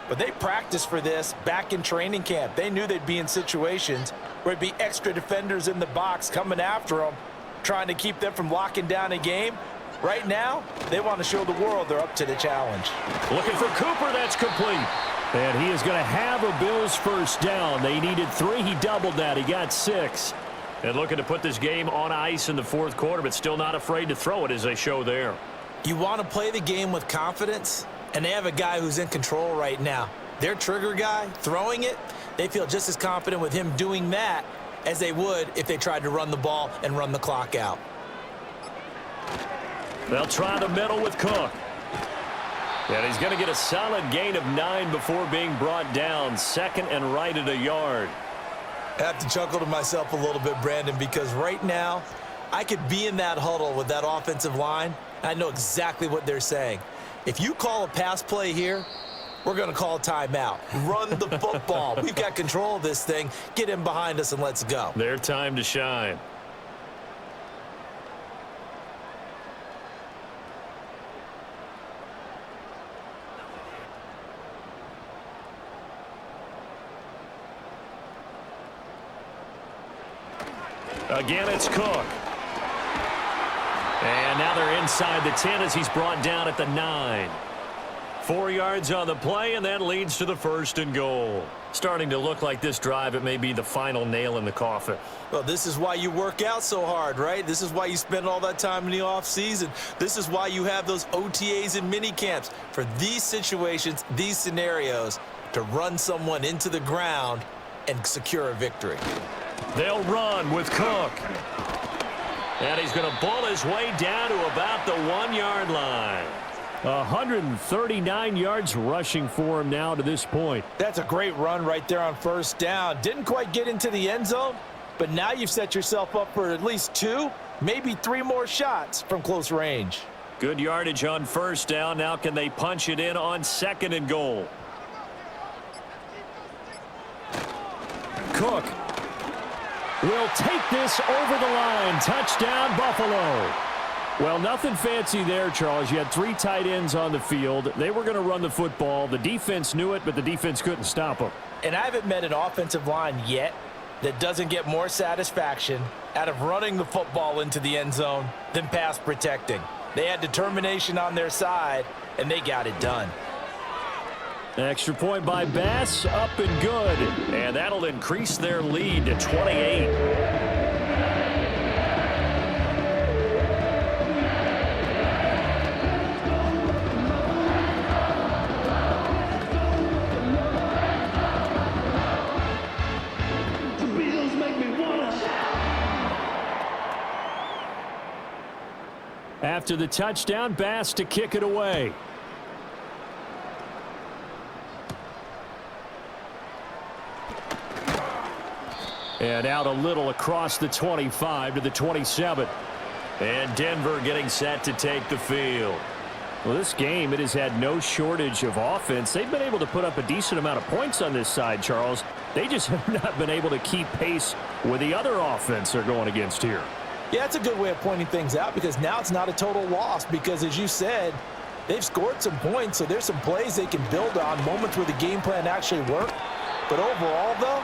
Speaker 2: but they practiced for this back in training camp. They knew they'd be in situations where it'd be extra defenders in the box coming after them, trying to keep them from locking down a game. Right now, they want to show the world they're up to the challenge.
Speaker 1: Looking for Cooper, that's complete. And he is going to have a Bills first down. They needed 3, he doubled that, he got 6. And looking to put this game on ice in the fourth quarter, but still not afraid to throw it as they show there.
Speaker 2: You want to play the game with confidence, and they have a guy who's in control right now. Their trigger guy, throwing it, they feel just as confident with him doing that as they would if they tried to run the ball and run the clock out.
Speaker 1: They'll try the middle with Cook. And he's going to get a solid gain of 9 before being brought down. Second and right at a yard.
Speaker 2: I have to chuckle to myself a little bit, Brandon, because right now I could be in that huddle with that offensive line. I know exactly what they're saying. If you call a pass play here, we're going to call a timeout. Run the football. We've got control of this thing. Get in behind us and let's go.
Speaker 1: Their time to shine. Again, it's Cook. And now they're inside the 10 as he's brought down at the 9. 4 yards on the play, and that leads to the first and goal. Starting to look like this drive, it may be the final nail in the coffin.
Speaker 2: Well, this is why you work out so hard, right? This is why you spend all that time in the offseason. This is why you have those OTAs and mini camps for these situations, these scenarios, to run someone into the ground and secure a victory.
Speaker 1: They'll run with Cook. And he's going to bull his way down to about the 1-yard line. 139 yards rushing for him now to this point.
Speaker 2: That's a great run right there on first down. Didn't quite get into the end zone, but now you've set yourself up for at least 2, maybe 3 more shots from close range.
Speaker 1: Good yardage on first down. Now can they punch it in on second and goal? Cook will take this over the line. Touchdown, Buffalo. Well, nothing fancy there, Charles. You had 3 tight ends on the field. They were going to run the football. The defense knew it, but the defense couldn't stop them.
Speaker 2: And I haven't met an offensive line yet that doesn't get more satisfaction out of running the football into the end zone than pass protecting. They had determination on their side, and they got it done.
Speaker 1: Extra point by Bass, up and good. And that'll increase their lead to 28. After the touchdown, Bass to kick it away. And out a little across the 25 to the 27. And Denver getting set to take the field. Well, this game, it has had no shortage of offense. They've been able to put up a decent amount of points on this side, Charles. They just have not been able to keep pace with the other offense they're going against here.
Speaker 2: Yeah, that's a good way of pointing things out because now it's not a total loss because, as you said, they've scored some points, so there's some plays they can build on, moments where the game plan actually worked. But overall, though,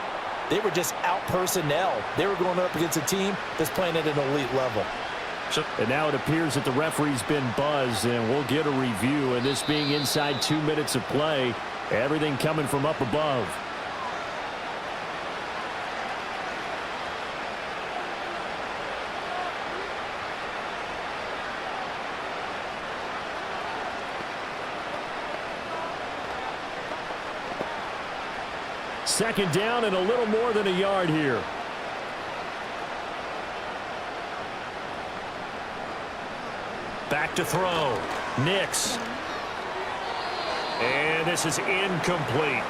Speaker 2: they were just out-personnel. They were going up against a team that's playing at an elite level.
Speaker 1: And now it appears that the referee's been buzzed, and we'll get a review. And this being inside 2 minutes of play, everything coming from up above. second down and a little more than a yard here. Back to throw. Nix. And this is incomplete.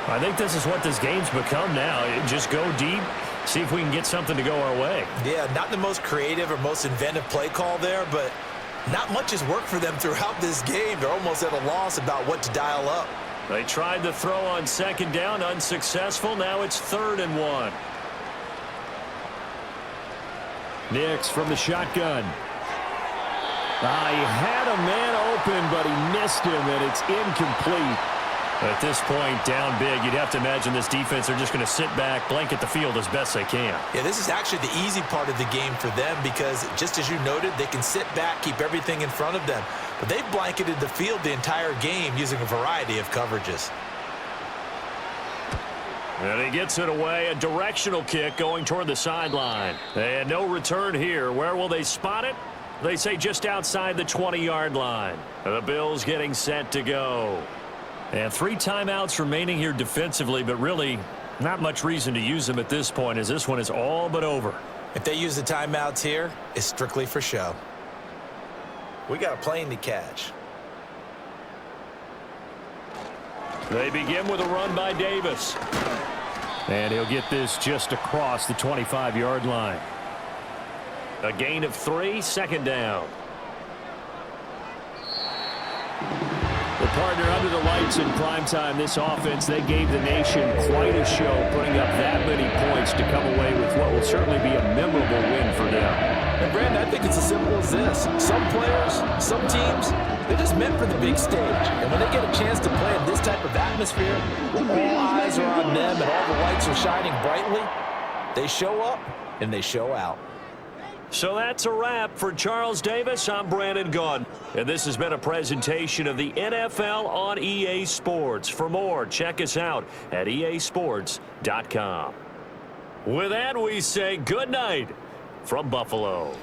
Speaker 1: I think this is what this game's become now. Just go deep, see if we can get something to go our way.
Speaker 2: Yeah, not the most creative or most inventive play call there, but not much has worked for them throughout this game. They're almost at a loss about what to dial up.
Speaker 1: They tried to throw on second down, unsuccessful. Now it's 3rd and 1. Nix from the shotgun. He had a man open, but he missed him, and it's incomplete. At this point, down big, you'd have to imagine this defense are just going to sit back, blanket the field as best they can.
Speaker 2: Yeah, this is actually the easy part of the game for them because, just as you noted, they can sit back, keep everything in front of them. But they've blanketed the field the entire game using a variety of coverages.
Speaker 1: And he gets it away, a directional kick going toward the sideline. And no return here. Where will they spot it? They say just outside the 20-yard line. The Bills getting set to go. And 3 timeouts remaining here defensively, but really not much reason to use them at this point as this one is all but over.
Speaker 2: If they use the timeouts here, it's strictly for show. We got a plane to catch.
Speaker 1: They begin with a run by Davis. And he'll get this just across the 25-yard line. A gain of 3, second down. The partner under the lights in primetime, this offense, they gave the nation quite a show, putting up that many points to come away with what will certainly be a memorable win for them.
Speaker 2: And Brandon, I think it's as simple as this. Some players, some teams, they're just meant for the big stage. And when they get a chance to play in this type of atmosphere, where all eyes are on them and all the lights are shining brightly, they show up and they show out.
Speaker 1: So that's a wrap for Charles Davis. I'm Brandon Gaudin, and this has been a presentation of the NFL on EA Sports. For more, check us out at easports.com. With that, we say good night from Buffalo.